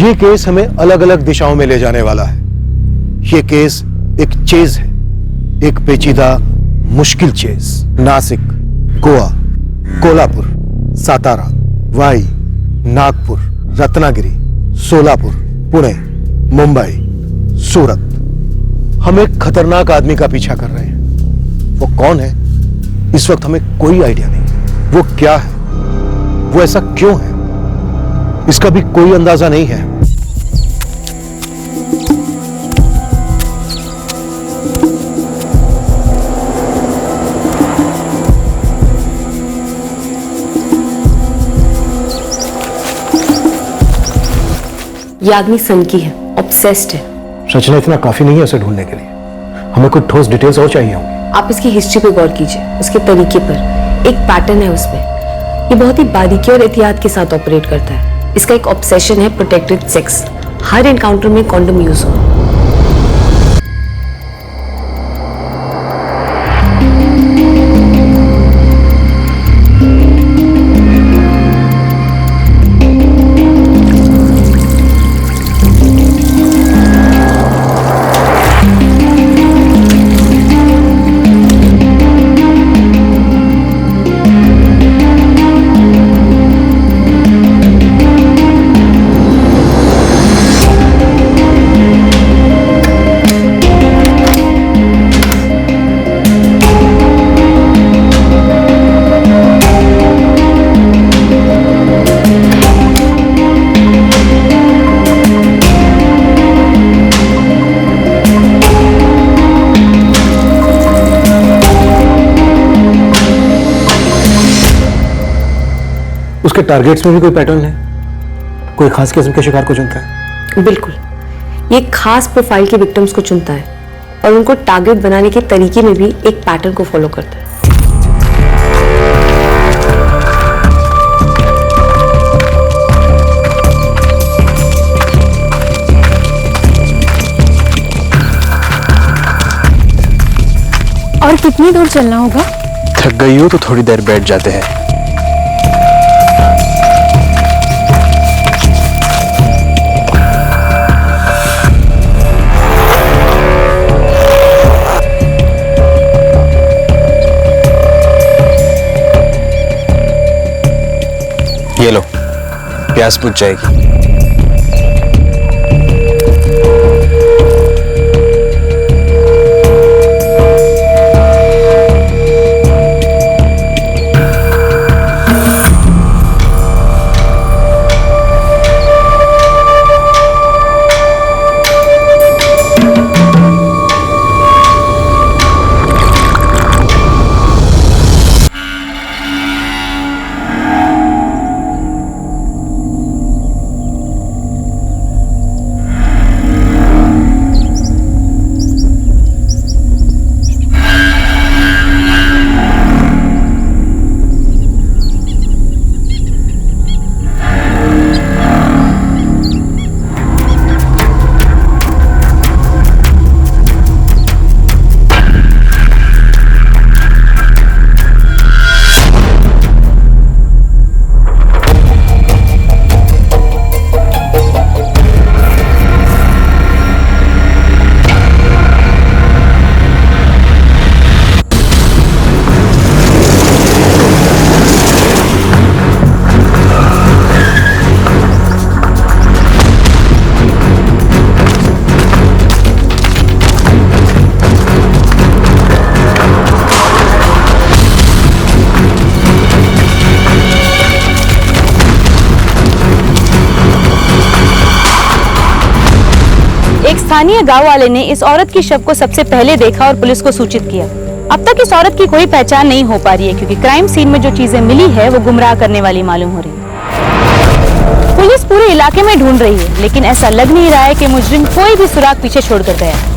ये केस हमें अलग अलग दिशाओं में ले जाने वाला है। ये केस एक चेज है, एक पेचीदा मुश्किल चेज। नासिक, गोवा, कोल्हापुर, सातारा, वाई, नागपुर, रत्नागिरी, सोलापुर, पुणे, मुंबई, सूरत। हम एक खतरनाक आदमी का पीछा कर रहे हैं। वो कौन है इस वक्त हमें कोई आइडिया नहीं। वो क्या है, वो ऐसा क्यों है, इसका भी कोई अंदाजा नहीं है। ये आदमी सनकी है, ऑब्सेस्ड है। रचना, इतना काफी नहीं है उसे ढूंढने के लिए। हमें कुछ ठोस डिटेल्स और चाहिए होंगी। आप इसकी हिस्ट्री पे गौर कीजिए, उसके तरीके पर एक पैटर्न है उसमें। ये बहुत ही बारीकी और एहतियात के साथ ऑपरेट करता है। इसका एक ऑब्सेशन है प्रोटेक्टेड सेक्स। हर एनकाउंटर में कॉन्डम यूज हो। उसके टारगेट्स में भी कोई पैटर्न है? कोई खास किस्म के शिकार को चुनता है? बिल्कुल, ये खास प्रोफाइल के विक्टिम्स को चुनता है और उनको टारगेट बनाने के तरीके में भी एक पैटर्न को फॉलो करता है। और कितनी दूर चलना होगा? थक गई हो तो थोड़ी देर बैठ जाते हैं। ये लो, प्यास बुझ जाएगी। स्थानीय गांव वाले ने इस औरत की शव को सबसे पहले देखा और पुलिस को सूचित किया। अब तक इस औरत की कोई पहचान नहीं हो पा रही है क्योंकि क्राइम सीन में जो चीजें मिली है वो गुमराह करने वाली मालूम हो रही है। पुलिस पूरे इलाके में ढूंढ रही है लेकिन ऐसा लग नहीं रहा है कि मुजरिम कोई भी सुराग पीछे छोड़कर गया है।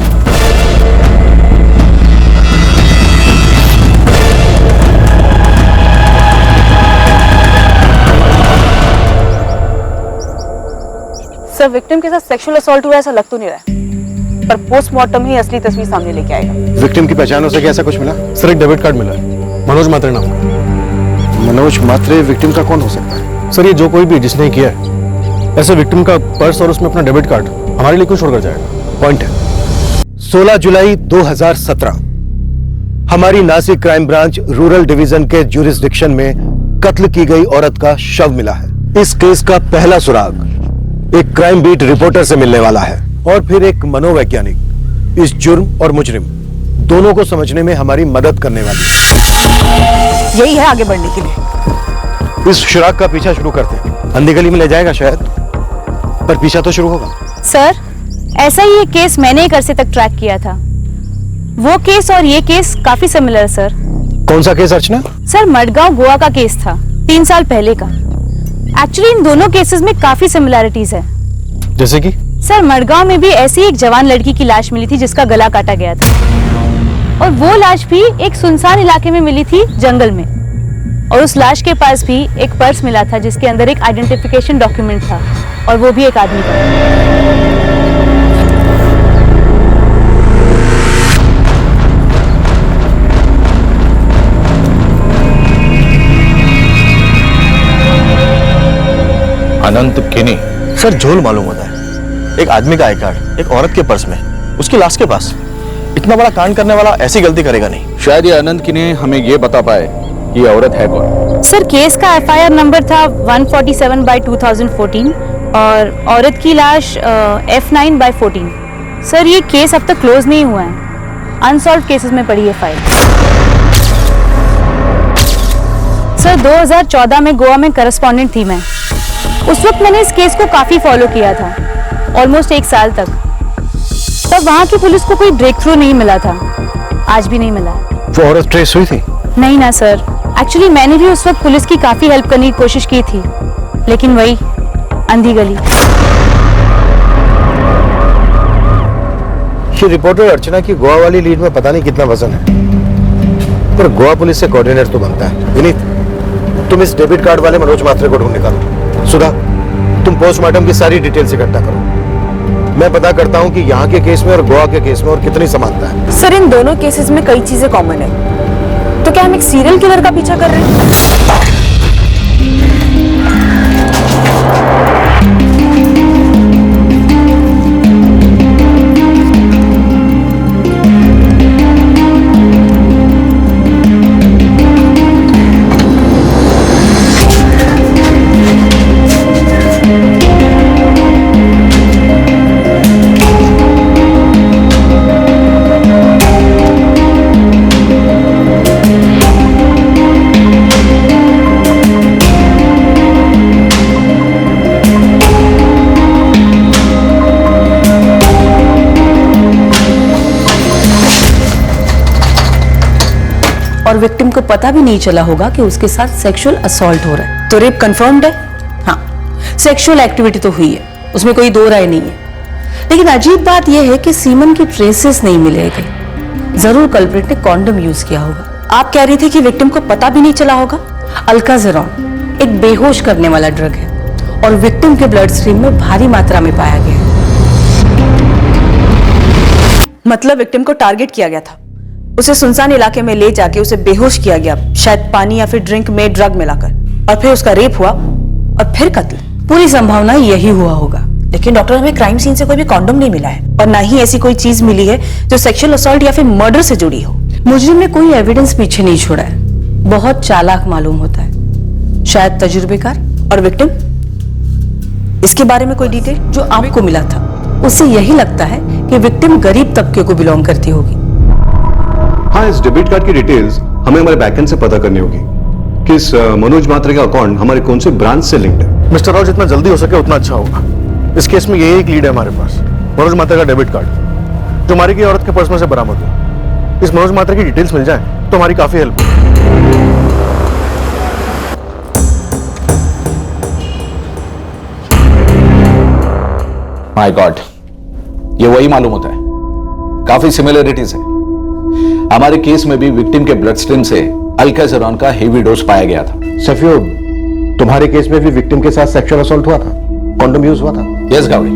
सर, विक्टिम के साथ सेक्सुअल असॉल्ट हुआ ऐसा लग तो नहीं रहा है, पर पोस्टमार्टम ही असली तस्वीर सामने लेके आएगा। विक्टिम की पहचान हो सके ऐसा कुछ मिला? सर, एक डेबिट कार्ड मिला है, मनोज मात्रे नाम का। मनोज मात्रे विक्टिम का कौन हो सकता है? सर, ये जो कोई भी जिसने किया है ऐसे विक्टिम का पर्स और उसमें अपना डेबिट कार्ड हमारे लिए क्यों छोड़कर जाएगा? पॉइंट है 16 जुलाई 2017 हमारी Nashik crime branch rural division के ज्यूरिसडिक्शन में कत्ल की गई औरत का शव मिला है। इस केस का पहला सुराग एक क्राइम बीट रिपोर्टर से मिलने वाला है और फिर एक मनोवैज्ञानिक इस जुर्म और मुजरिम दोनों को समझने में हमारी मदद करने वाली है। यही है आगे बढ़ने के लिए। इस सुराग का पीछा शुरू करते हैं। अंधी गली में ले जाएगा शायद, पर पीछा तो शुरू होगा। सर, ऐसा ही एक केस मैंने एक अरसे तक ट्रैक किया था। वो केस और ये केस काफी सिमिलर है सर। कौन सा केस अर्चना? सर, मडगांव गोवा का केस था 3 साल पहले का। एक्चुअली इन दोनों केसेस में काफी सिमिलैरिटीज है। जैसे कि? सर, मडगांव में भी ऐसी एक जवान लड़की की लाश मिली थी जिसका गला काटा गया था, और वो लाश भी एक सुनसान इलाके में मिली थी, जंगल में। और उस लाश के पास भी एक पर्स मिला था जिसके अंदर एक आइडेंटिफिकेशन डॉक्यूमेंट था, और वो भी एक आदमी का। अनंत किनी। सर, झोल मालूम होता है। एक आदमी का आई कार्ड एक औरत के पर्स में, उसकी लाश के पास। इतना बड़ा कांड करने वाला ऐसी गलती करेगा नहीं। शायद ये अनंत किनी हमें ये बता पाए कि ये औरत है कौन। सर, केस का FIR नंबर था 147/2014 और औरत की लाश F9/14। सर, ये केस अब तक क्लोज नहीं हुआ है। अनसॉल्व केसेस में पड़ी है फाइल। सर, 2014 में गोवा में करस्पॉन्डेंट थी मैं। उस वक्त मैंने इस केस को काफी फॉलो किया था, ऑलमोस्ट 1 साल तक। तब वहां की पुलिस को कोई ब्रेक थ्रू नहीं मिला था, आज भी नहीं मिला। वो औरत ट्रेस हुई थी? नहीं ना सर, एक्चुअली मैंने भी उस वक्त पुलिस की काफी हेल्प करने की कोशिश की थी, लेकिन वही अंधी गली। ये रिपोर्टर अर्चना की गोवा वाली लीड में पता नहीं कितना वजन है, पर गोवा पुलिस से कोऑर्डिनेटर तो बनता है। विनीत, तुम इस डेबिट कार्ड वाले मनोज मात्रे को ढूंढ निकालो। सुधा, तुम पोस्टमार्टम की सारी डिटेल्स इकट्ठा करो। मैं पता करता हूं कि यहाँ के केस में और गोवा के केस में और कितनी समानता है। सर, इन दोनों केसेस में कई चीजें कॉमन है। तो क्या हम एक सीरियल किलर का पीछा कर रहे हैं? और विक्टिम को पता भी नहीं चला होगा कि उसके साथ सेक्सुअल असॉल्ट हो रहा है। तो रेप कंफर्म्ड है? हाँ, सेक्सुअल एक्टिविटी तो हुई है, उसमें कोई दो राय नहीं है। लेकिन अजीब बात यह है कि सीमन की ट्रेसेस नहीं मिले गए। जरूर कल्प्रिट ने कॉन्डम यूज किया होगा। आप कह रही थी कि विक्टिम को पता भी नहीं चला होगा। अल्काजेरॉन एक बेहोश करने वाला ड्रग है और विक्टिम के ब्लड स्ट्रीम में भारी मात्रा में पाया गया है। मतलब विक्टिम को टारगेट किया गया था, उसे सुनसान इलाके में ले जाके उसे बेहोश किया गया, शायद पानी या फिर ड्रिंक में ड्रग मिलाकर, और फिर उसका रेप हुआ और फिर कत्ल। पूरी संभावना यही हुआ होगा। लेकिन डॉक्टर, हमें क्राइम सीन से कोई भी कॉन्डम नहीं मिला है और ना ही ऐसी कोई चीज मिली है जो सेक्सुअल असॉल्ट या फिर मर्डर से जुड़ी हो। मुजरिम ने कोई एविडेंस पीछे नहीं छोड़ा है। बहुत चालाक मालूम होता है, शायद तजुर्बेकार। और विक्टिम, इसके बारे में कोई डिटेल? जो आपको मिला था उससे यही लगता है कि विक्टिम गरीब तबके को बिलोंग करती होगी। हाँ, इस डेबिट कार्ड की डिटेल्स हमें हमारे बैकएंड से पता करनी होगी कि इस मनोज मात्रे का अकाउंट हमारे कौन से ब्रांच से लिंक्ड है। मिस्टर राव, जितना जल्दी हो सके उतना अच्छा होगा। इस केस में यही एक लीड है हमारे पास, मनोज मात्रे का डेबिट कार्ड जो मारी गई औरत के पर्स में से बरामद हुआ। इस मनोज मात्रे की डिटेल्स मिल जाए तो हमारी काफी हेल्प होगी। माय गॉड, ये वही मालूम होता है। काफी सिमिलरिटीज है। हमारे केस में भी विक्टिम के ब्लड स्ट्रीम से अल्काजेरॉन का हेवी डोज पाया गया था। सफियो, तुम्हारे केस में भी विक्टिम के साथ सेक्सुअल असॉल्ट हुआ था, कॉन्डम यूज हुआ था? यस गावड़ी,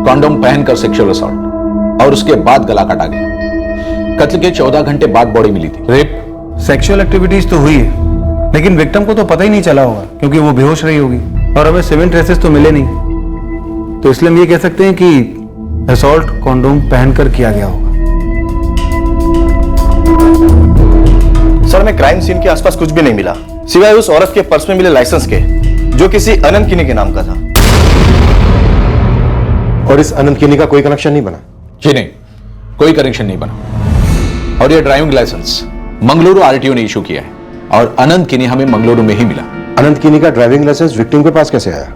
कॉन्डम पहनकर सेक्सुअल असॉल्ट और उसके बाद गला काटा गया। कत्ल के 14 घंटे बाद बॉडी मिली थी। रेप सेक्सुअल एक्टिविटीज तो हुई है, लेकिन विक्टिम को तो पता ही नहीं चला होगा क्योंकि वो बेहोश रही होगी और हमें 7 ट्रेसेस तो मिले नहीं। तो इसलिए हम ये कह सकते हैं कि असॉल्ट कॉन्डोम पहनकर किया गया होगा। सर, हमें क्राइम सीन के आसपास कुछ भी नहीं मिला सिवाय उस औरत के पर्स में मिले लाइसेंस के, जो किसी अनंत किनी के नाम का था। और इस अनंत किनी का कोई कनेक्शन नहीं बना? जी नहीं, कोई कनेक्शन नहीं बना। और ये ड्राइविंग लाइसेंस मंगलुरु आरटीओ ने इशू किया है और अनंत किनी हमें मंगलुरु में ही मिला। अनंत किनी का ड्राइविंग लाइसेंस विक्टिम के पास कैसे आया?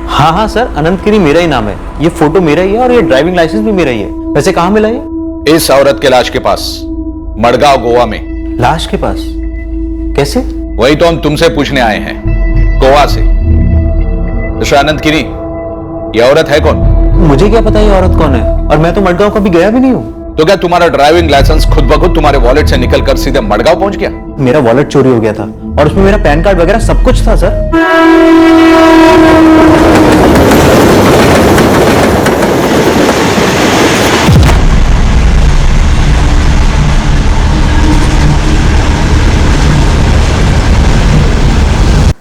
हाँ हाँ सर, अनंत किनी मेरा ही नाम है, ये फोटो मेरा ही है और ये ड्राइविंग लाइसेंस भी मेरा ही है। वैसे कहाँ मिला ये? इस औरत के लाश के पास, मडगांव गोवा में। लाश के पास? कैसे? वही तो हम तुमसे पूछने आए हैं, गोवा से। मिस्टर अनंत किनी, ये औरत है कौन? मुझे क्या पता ये औरत कौन है, और मैं तो मडगांव कभी गया भी नहीं हूँ। तो क्या तुम्हारा ड्राइविंग लाइसेंस खुद ब खुद तुम्हारे वॉलेट से निकलकर सीधे मडगांव पहुंच गया? मेरा वॉलेट चोरी हो गया था और उसमें मेरा पैन कार्ड वगैरह सब कुछ था सर।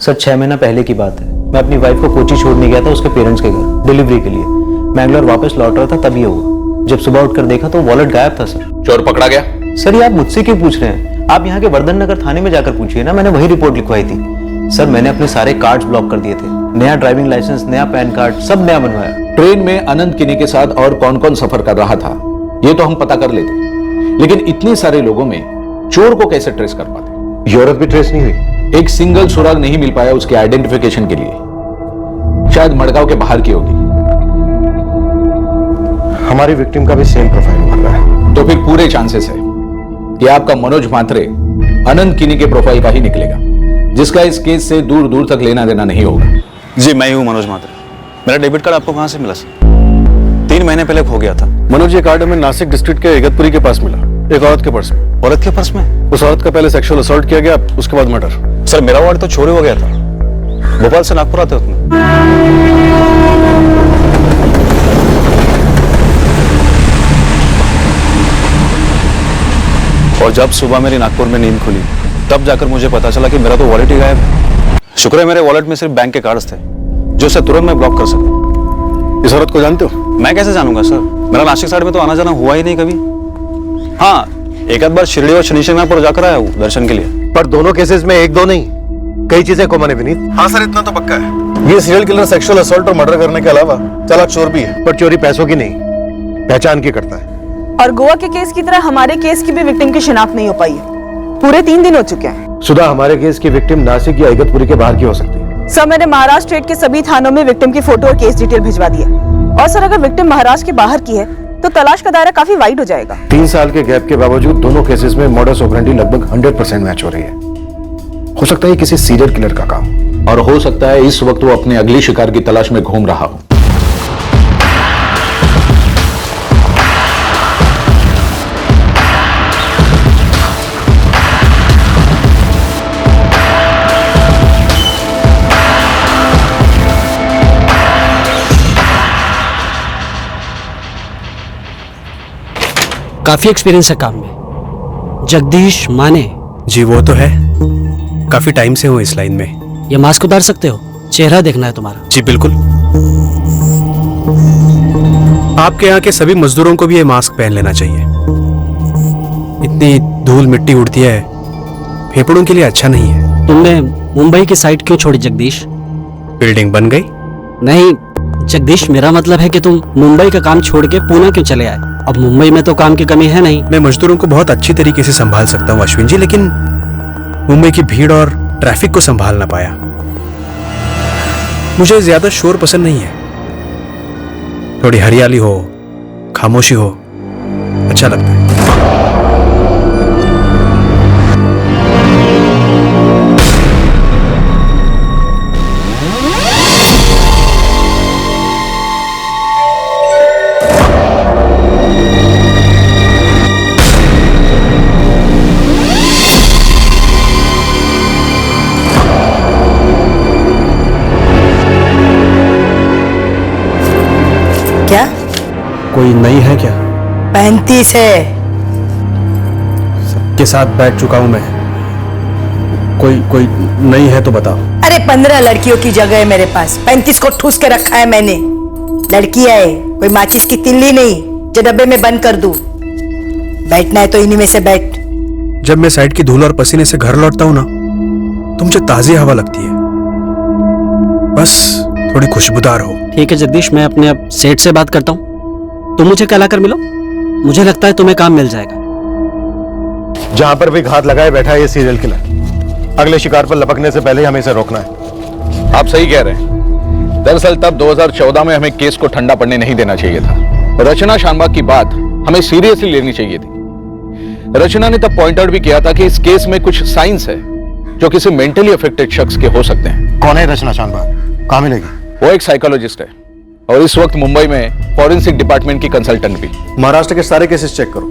सर 6 महीना पहले की बात है, मैं अपनी वाइफ को कोची छोड़ने गया था उसके पेरेंट्स के घर डिलीवरी के लिए। मैंगलोर वापस लौट रहा था तभी हुआ। जब सुबह उठकर देखा तो वॉलेट गायब था सर। चोर पकड़ा गया? सर ये आप मुझसे क्यों पूछ रहे हैं? आप यहाँ के वर्धन नगर थाने में जाकर पूछिए ना, मैंने वही रिपोर्ट लिखवाई थी। सर मैंने अपने सारे कार्ड्स ब्लॉक कर दिए थे, नया ड्राइविंग लाइसेंस, नया पैन कार्ड, सब नया बनवाया। ट्रेन में अनंत किनी के साथ और कौन कौन सफर कर रहा था ये तो हम पता कर लेते, लेकिन इतने सारे लोगों में चोर को कैसे ट्रेस कर पाते? ये औरत भी ट्रेस नहीं हुई? एक सिंगल सुराग नहीं मिल पाया उसके आइडेंटिफिकेशन के लिए। शायद मडगांव के बाहर की होगी। हमारी विक्टिम का भी सेम प्रोफाइल बन रहा है। तो फिर पूरे चांसेस है कि आपका मनोज म्हात्रे अनंत किनी के प्रोफाइल का ही निकलेगा, जिसका इस केस से दूर दूर तक लेना देना नहीं होगा। जी मैं ही हूँ मनोज म्हात्रे। मेरा डेबिट कार्ड आपको कहाँ से मिला सर? 3 महीने पहले खो गया था। मनोज, ये कार्ड हमें नासिक डिस्ट्रिक्ट के इगतपुरी के पास मिला, एक औरत के पर्स में। औरत के पर्स में? उस औरत का पहले सेक्सुअल असॉल्ट किया गया, उसके बाद मर्डर। सर मेरा वार्ड तो चोरी हो गया था, भोपाल से नागपुर आते उसमें। और जब सुबह मेरी नागपुर में नींद खुली तब जाकर मुझे पता चला कि मेरा तो वॉलेट ही गायब है। शुक्र है मेरे वॉलेट में सिर्फ बैंक के कार्ड्स थे, जो उसे तुरंत मैं ब्लॉक कर सका। इस औरत को जानते हो? मैं कैसे जानूंगा सर, मेरा नासिक साइड में तो आना जाना हुआ ही नहीं कभी। हाँ, एक आध बार शिरडी और शनि शिंगणापुर जाकर आया हूँ दर्शन के लिए। पर दोनों केसेस में एक दो नहीं, कई चीजें कॉमन है विनीत। हाँ सर, इतना तो पक्का है। ये सीरियल किलर सेक्सुअल असॉल्ट और मर्डर करने के अलावा चालाक चोर भी है। पर चोरी पैसों की नहीं, पहचान की करता है। और गोवा के केस की तरह हमारे केस की भी विक्टिम की शिनाख्त नहीं हो पाई है। पूरे 3 दिन हो चुके हैं। सुधा, हमारे केस की विक्टिम नासिक या इगतपुरी के बाहर की हो सकती है। सर मैंने महाराष्ट्र स्टेट के सभी थानों में विक्टिम की फोटो और केस डिटेल भिजवा दी है। और सर अगर विक्टिम महाराष्ट्र के बाहर की है तो तलाश का दायरा काफी वाइड हो जाएगा। 3 साल के गैप के बावजूद दोनों केसेस में मॉडस ऑपरेंडी लगभग 100% मैच हो रही है। हो सकता है किसी सीरियल किलर का काम, और हो सकता है इस वक्त वो अपने अगली शिकार की तलाश में घूम रहा हो। काफी एक्सपीरियंस है काम में। जगदीश माने? जी वो तो है, काफी टाइम से हूँ इस लाइन में। ये मास्क उतार सकते हो? चेहरा देखना है तुम्हारा। जी बिल्कुल। आपके यहाँ के सभी मजदूरों को भी ये मास्क पहन लेना चाहिए। इतनी धूल मिट्टी उड़ती है, फेफड़ों के लिए अच्छा नहीं है। तुमने मुंबई की साइट क्यों छोड़ी जगदीश? बिल्डिंग बन गई? नहीं जगदीश, मेरा मतलब है कि तुम मुंबई का काम छोड़ के पुणे क्यों चले आए? अब मुंबई में तो काम की कमी है नहीं। मैं मजदूरों को बहुत अच्छी तरीके से संभाल सकता हूँ अश्विन जी, लेकिन मुंबई की भीड़ और ट्रैफिक को संभाल ना पाया। मुझे ज्यादा शोर पसंद नहीं है, थोड़ी हरियाली हो, खामोशी हो, अच्छा लगता है। क्या कोई नई है क्या? 35 है। सबके साथ बैठ चुका हूं मैं, कोई नई है तो बताओ। अरे 15 लड़कियों की जगह है मेरे पास, 35 को ठूस के रखा है मैंने। लड़की है, कोई माचिस की तिल्ली नहीं जो डब्बे में बंद कर दूं। बैठना है तो इन्हीं में से बैठ। जब मैं साइड की धूल और पसीने से घर लौटता हूं ना, तो मुझे ताजी हवा लगती है, बस थोड़ी खुशबूदार हो। ठीक है जगदीश, मैं अपने अब सेठ से बात करता हूँ, तुम मुझे कल आकर मिलो, मुझे लगता है तुम्हें काम मिल जाएगा। जहां पर भी घात लगाए बैठा है ये सीरियल किलर, अगले शिकार पर लपकने से पहले हमें इसे रोकना है। आप सही कह रहे हैं। दरअसल तब 2014 में हमें केस को ठंडा पड़ने नहीं देना चाहिए था। रचना शानबाग की बात हमें सीरियसली लेनी चाहिए थी। रचना ने तब पॉइंट आउट भी किया था कि इस केस में कुछ साइंस है जो किसी मेंटली अफेक्टेड शख्स के हो सकते हैं। कौन है रचना शानबाग, कहां मिलेगी? वो एक साइकोलॉजिस्ट है और इस वक्त मुंबई में फॉरेंसिक डिपार्टमेंट की कंसल्टेंट भी। महाराष्ट्र के सारे केसेस चेक करो,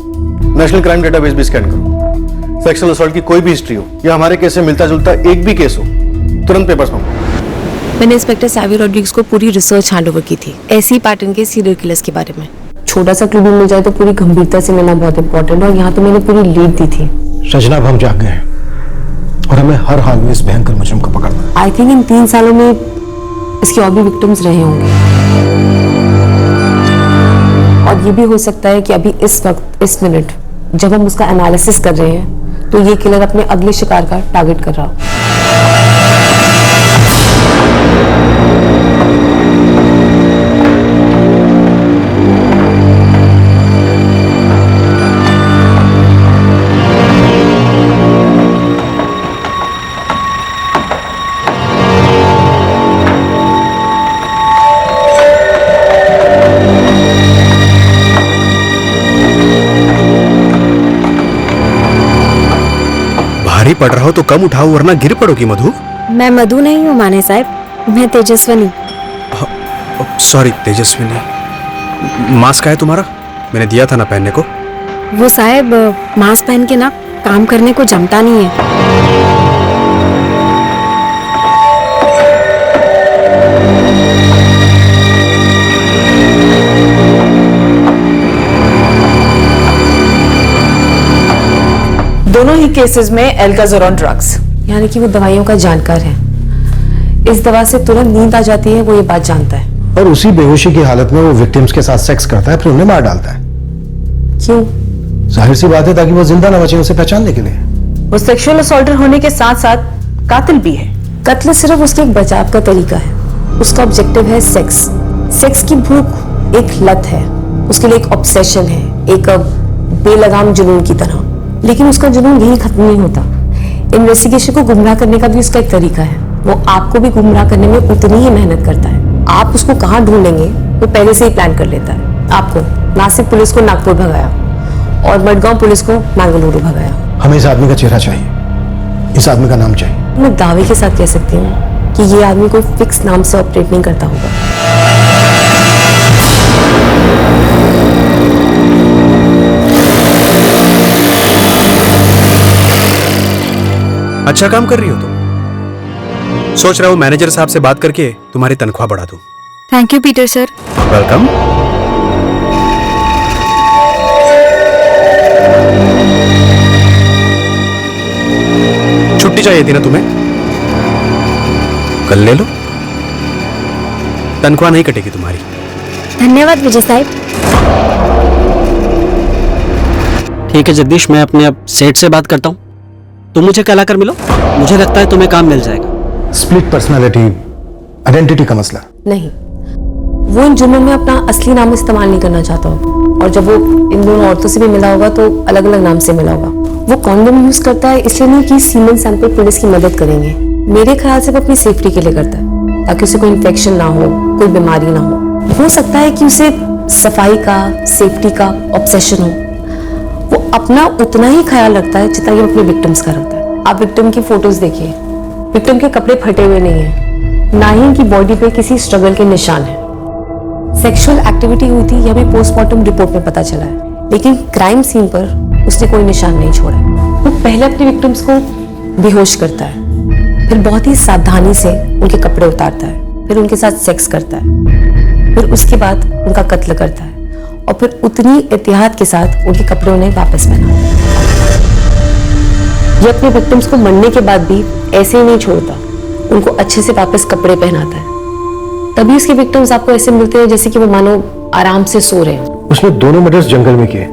नेशनल क्राइम डेटाबेस भी स्कैन करो। सेक्सुअल असॉल्ट की कोई भी हिस्ट्री हो या हमारे केस से मिलता जुलता एक भी केस हो, तुरंत पेपर्स मंगाओ। मैंने इंस्पेक्टर सैवी रॉड्रिग्स को पूरी रिसर्च हैंडओवर की थी ऐसी पैटर्न के सीरियल किलर्स के बारे में। छोटा सा क्लू भी मिल जाए तो पूरी गंभीरता से लेना बहुत इंपॉर्टेंट है, और यहाँ तो मैंने पूरी लीड दी थी। रचना, अब हम जाग गए हैं और हमें हर हाल में इस भयंकर मुजरिम को पकड़ना है। आई थिंक इन 3 सालों में इसके और भी विक्टिम्स रहे होंगे, और ये भी हो सकता है कि अभी इस वक्त इस मिनट जब हम उसका एनालिसिस कर रहे हैं तो ये किलर अपने अगले शिकार का टारगेट कर रहा हो। भारी पड़ रहा हो तो कम उठाओ वरना गिर पड़ोगी मधु। मैं मधु नहीं हूँ माने साहब, मैं तेजस्वनी। सॉरी तेजस्विनी। मास्क है तुम्हारा? मैंने दिया था ना पहनने को। वो साहब मास्क पहन के ना काम करने को जमता नहीं है। दोनों ही केसेस में एल्काजोरॉन ड्रग्स, यानी कि वो दवाइयों का जानकार है। इस दवा से तुरंत नींद आ जाती है, वो ये बात जानता है। और उसी बेहोशी की हालत में वो विक्टिम्स के साथ सेक्स करता है, फिर उन्हें मार डालता है। क्यों? जाहिर सी बात है, ताकि वो जिंदा न बचे उसे पहचानने के लिए। वो सेक्सुअल असॉल्टर होने के साथ साथ कातिल भी है। कत्ल सिर्फ उसके एक बचाव का तरीका है। उसका ऑब्जेक्टिव है सेक्स। सेक्स की भूख एक लत है, उसके लिए एक ऑब्सेशन है, एक बेलगाम जुनून की तरह। लेकिन उसका जुनून यही खत्म नहीं होता। इन्वेस्टिगेशन को गुमराह करने का भी उसका एक तरीका है। वो आपको भी गुमराह करने में उतनी ही मेहनत करता है। आप उसको कहाँ ढूंढेंगे वो पहले से ही प्लान कर लेता है। आपको नासिक पुलिस को नागपुर भगाया और मडगांव पुलिस को मंगलुरु भगाया। हमें इस आदमी का चेहरा चाहिए, इस आदमी का नाम चाहिए। मैं दावे के साथ कह सकती हूँ कि ये आदमी कोई फिक्स नाम से ऑपरेट नहीं करता होगा। अच्छा काम कर रही हो तुम। सोच रहा हूँ मैनेजर साहब से बात करके तुम्हारी तनख्वाह बढ़ा दूं। Thank you Peter sir. Welcome. छुट्टी चाहिए थी ना तुम्हें? कल ले लो, तनख्वाह नहीं कटेगी तुम्हारी। धन्यवाद विजय साहब। ठीक है जगदीश, मैं अपने अब सेठ से बात करता हूँ, तुम मुझे कल आकर मिलो, मुझे लगता है तुम्हें काम मिल जाएगा। स्प्लिट पर्सनालिटी, आइडेंटिटी का मसला नहीं, वो इन जुर्मों में अपना असली नाम इस्तेमाल नहीं करना चाहता होगा, और जब वो इन दोनों औरतों से भी मिला होगा तो अलग अलग नाम से मिला होगा। वो कॉन्डोम यूज करता है इसलिए नहीं कि सीमेन सैंपल पुलिस की मदद करेंगे। मेरे ख्याल से वो अपनी सेफ्टी के लिए करता है, ताकि उसे कोई इन्फेक्शन ना हो, कोई बीमारी ना हो सकता है कि उसे सफाई का, सेफ्टी का ऑब्सेशन हो। वो अपना उतना ही ख्याल रखता है जितना कि अपने विक्टिम्स का रखता है। आप विक्टिम की फोटोज देखिए, विक्टिम के कपड़े फटे हुए नहीं है, ना ही उनकी बॉडी पे किसी स्ट्रगल के निशान है। सेक्सुअल एक्टिविटी हुई थी, यह हमें पोस्टमार्टम रिपोर्ट में पता चला है, लेकिन क्राइम सीन पर उसने कोई निशान नहीं छोड़ा। वो पहले अपने विक्टिम्स को बेहोश करता है, फिर बहुत ही सावधानी से उनके कपड़े उतारता है, फिर उनके साथ सेक्स करता है, फिर उसके बाद उनका कत्ल करता है, और फिर उतनी एहतियात के साथ उनके कपड़े उन्हें वापस पहनाता है। ये अपने विक्टिम्स को मरने के बाद भी ऐसे ही नहीं छोड़ता, उनको अच्छे से वापस कपड़े पहनाता है। तभी उसके विक्टिम्स आपको ऐसे मिलते हैं जैसे कि वो मानो आराम से सो रहे हैं। उसने दोनों मर्डर्स जंगल में किए,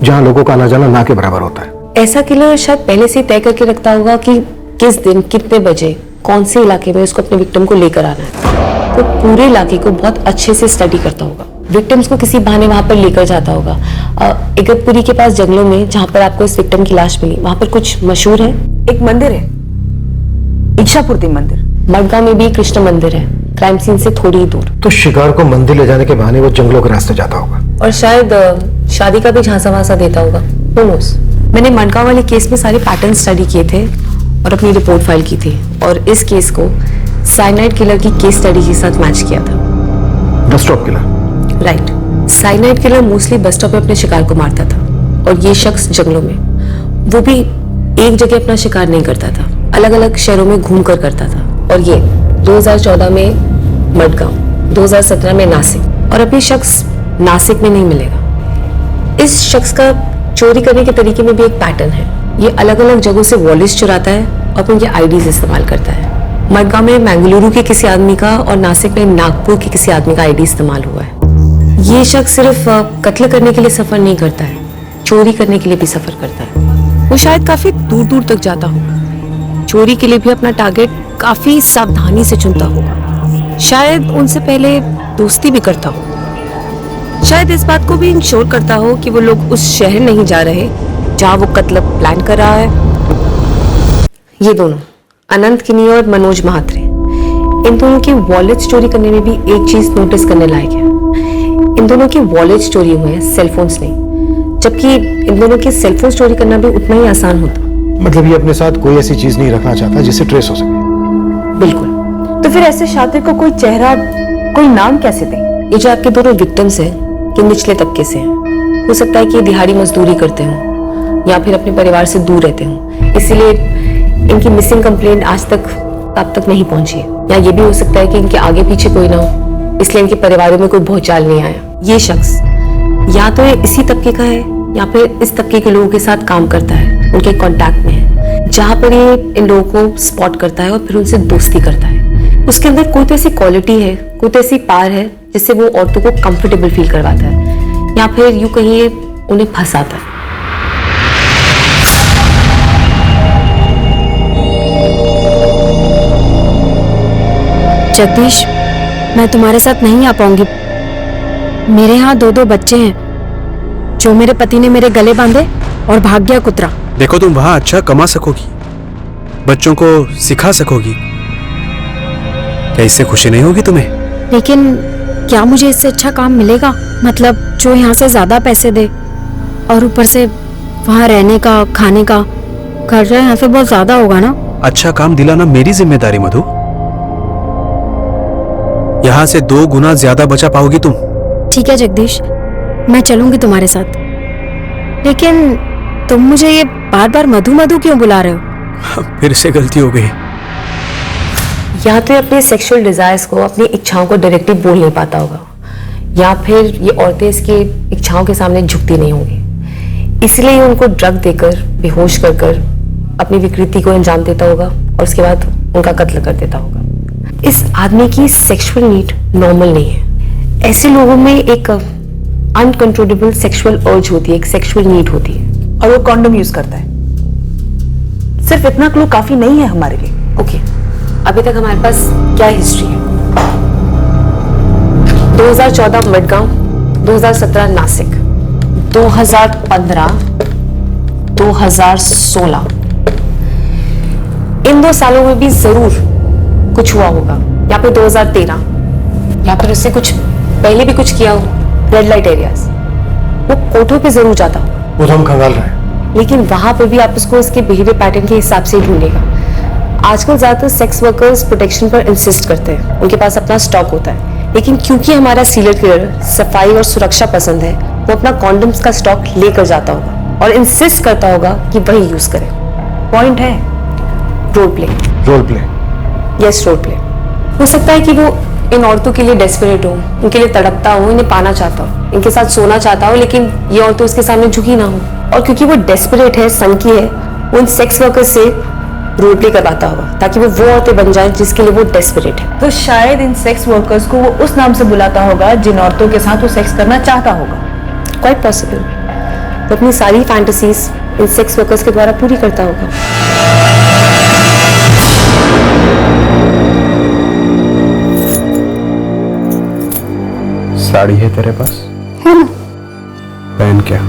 जहां लोगों का आना जाना ना के बराबर होता है। ऐसा किलर शायद पहले से ही तय करके रखता होगा कि किस दिन कितने बजे कौन से इलाके में उसको अपने विक्टिम को लेकर आना है। तो पूरे इलाके को बहुत अच्छे से स्टडी करता होगा, विक्टिम्स को किसी बहाने वहां पर लेकर जाता होगा। इगतपुरी के पास जंगलों में जहां पर आपको इस विक्टिम की लाश मिली, वहां पर कुछ मशहूर है। एक मंदिर है, इच्छापूर्ति मंदिर। मडगांव में भी कृष्ण मंदिर है, क्राइम सीन से थोड़ी ही दूर। तो शिकार को मंदिर ले जाने के बहाने वो जंगलों के रास्ते जाता होगा, और शायद शादी का भी झांसा वासा देता होगा। Who knows? मैंने मडगांव वाले केस में सारे पैटर्न स्टडी किए थे और अपनी रिपोर्ट फाइल की थी, और इस केस को साइनाइड किलर की केस स्टडी के साथ मैच किया था। Bus stop killer. Right. Cyanide killer mostly bus stop पे अपने शिकार को मारता था, और ये शख्स जंगलों में, वो भी एक जगह अपना शिकार नहीं करता था, अलग अलग शहरों में घूम कर करता था। और ये 2014 में मडगांव, 2017 में नासिक, और अभी शख्स नासिक में नहीं मिलेगा। इस शख्स का चोरी करने के तरीके में भी एक पैटर्न है। ये अलग अलग जगहों से वॉलेट्स चुराता है और उनके आईडीज इस्तेमाल करता है। मडगांव में मैंगलुरु के किसी आदमी का और नासिक में नागपुर के किसी आदमी का आईडी इस्तेमाल हुआ है। ये शख्स सिर्फ कत्ल करने के लिए सफर नहीं करता है, चोरी करने के लिए भी सफर करता है। वो शायद काफी दूर दूर तक जाता होगा, चोरी के लिए भी अपना टारगेट काफी सावधानी से चुनता होगा, शायद उनसे पहले दोस्ती भी करता हो, शायद इस बात को भी इंश्योर करता हो कि वो लोग उस शहर नहीं जा रहे जहां वो कत्ल प्लान कर रहा है। ये दोनों अनंत किनी और मनोज महात्रे, इन दोनों की वॉलेट्स चोरी करने में भी एक चीज नोटिस करने लायक है। इन दोनों की वॉलेट्स चोरी हुए हैं, सेलफोन्स नहीं, जबकि इन दोनों के सेलफोन चोरी करना भी उतना ही आसान होता। मतलब ये अपने साथ कोई ऐसी चीज नहीं रखना चाहता जिससे ट्रेस हो सके। बिल्कुल। तो फिर ऐसे शातिर को कोई चेहरा, कोई नाम कैसे दे? ये जो आपके दोनों विक्टिम्स हैं, ये निचले तबके से हैं। हो सकता है कि ये दिहाड़ी मजदूरी करते हों या फिर अपने परिवार से दूर रहते हों, इसीलिए इनकी मिसिंग कंप्लेंट आज तक अब तक नहीं पहुंची है। या ये भी हो सकता है कि इनके आगे पीछे कोई ना हो, इसलिए इनके परिवारों में कोई भूचाल नहीं आया। ये शख्स या तो ये इसी तबके का है या फिर इस तबके के लोगों के साथ काम करता है, उनके कांटेक्ट में है, जहां पर ये इन लोगों को स्पॉट करता है और फिर उनसे दोस्ती करता है। उसके अंदर कोई तो ऐसी क्वालिटी है, कोई तो ऐसी पावर है जिससे वो औरतों को कंफर्टेबल फील करवाता है, या फिर यूं कहिए उन्हें फंसाता है। जगदीश, मैं तुम्हारे साथ नहीं आ पाऊंगी। मेरे यहाँ 2 बच्चे हैं जो मेरे पति ने मेरे गले बांधे और भाग गया कुतरा। देखो, तुम वहां अच्छा कमा सकोगी, बच्चों को सिखा सकोगी, क्या इससे खुशी नहीं होगी तुम्हें? लेकिन क्या मुझे इससे अच्छा काम मिलेगा? मतलब जो यहाँ से ज्यादा पैसे दे, और ऊपर से वहाँ रहने का, खाने का खर्चा यहाँ से बहुत ज्यादा होगा ना। अच्छा काम दिलाना मेरी जिम्मेदारी मधु। यहाँ से 2 गुना ज्यादा बचा पाओगी तुम। ठीक है जगदीश, मैं चलूंगी तुम्हारे साथ, लेकिन तुम मुझे ये बार बार मधु मधु क्यों बुला रहे हो? फिर से गलती हो गई। या तो ये अपने सेक्सुअल डिजायर्स को, अपनी इच्छाओं को डायरेक्टली बोल नहीं पाता होगा, या फिर ये औरतें इसकी इच्छाओं के सामने झुकती नहीं होंगी, इसलिए ये उनको ड्रग देकर, बेहोश कर कर अपनी विकृति को अंजाम देता होगा और उसके बाद उनका कत्ल कर देता होगा। इस आदमी की सेक्सुअल नीड नॉर्मल नहीं है। ऐसे लोगों में एक अनकंट्रोलेबल सेक्सुअल अर्ज होती है, एक सेक्सुअल नीड होती है, और वो कॉन्डोम यूज करता है। सिर्फ इतना क्लू काफी नहीं है हमारे लिए। ओके, अभी तक हमारे पास क्या हिस्ट्री है? 2014 मडगांव, 2017 नासिक, 2015 2016, इन 2 सालों में भी जरूर कुछ हुआ होगा, या फिर 2013, या फिर उससे कुछ पहले भी कुछ किया हो। रेड लाइट एरियाज, वो कोठों पे जरूर जाता हो, वो तो हम खंगाल रहे हैं, लेकिन वहां पर भी आप उसको उसके बिहेवियर पैटर्न के हिसाब से ढूंढेगा। आजकल ज्यादातर सेक्स वर्कर्स प्रोटेक्शन पर इंसिस्ट करते हैं, उनके पास अपना स्टॉक होता है, लेकिन क्योंकि हमारा सीरियल किलर सफाई और सुरक्षा पसंद है, वो अपना कॉन्डम्स का स्टॉक लेकर जाता होगा और इंसिस्ट करता होगा कि वही यूज करे। पॉइंट है role play. Role play? Yes, role play. हो सकता है कि वो इन औरतों के लिए डेस्परेट हो, उनके लिए तड़पता हो, इन्हें पाना चाहता हो, इनके साथ सोना चाहता हो, लेकिन ये औरतें उसके सामने झुकी ना हो, और क्योंकि वो डेस्परेट है, सनकी है, वो इन सेक्स वर्कर्स से रोल प्ले करवाता होगा ताकि वो औरतें बन जाएं जिसके लिए वो डेस्परेट है। तो शायद इन सेक्स वर्कर्स को वो उस नाम से बुलाता होगा जिन औरतों के साथ वो सेक्स करना चाहता होगा। Quite possible. वो अपनी सारी फैंटेसीज इन सेक्स वर्कर्स के द्वारा पूरी करता होगा। साड़ी है तेरे पास? है ना। पहन क्या?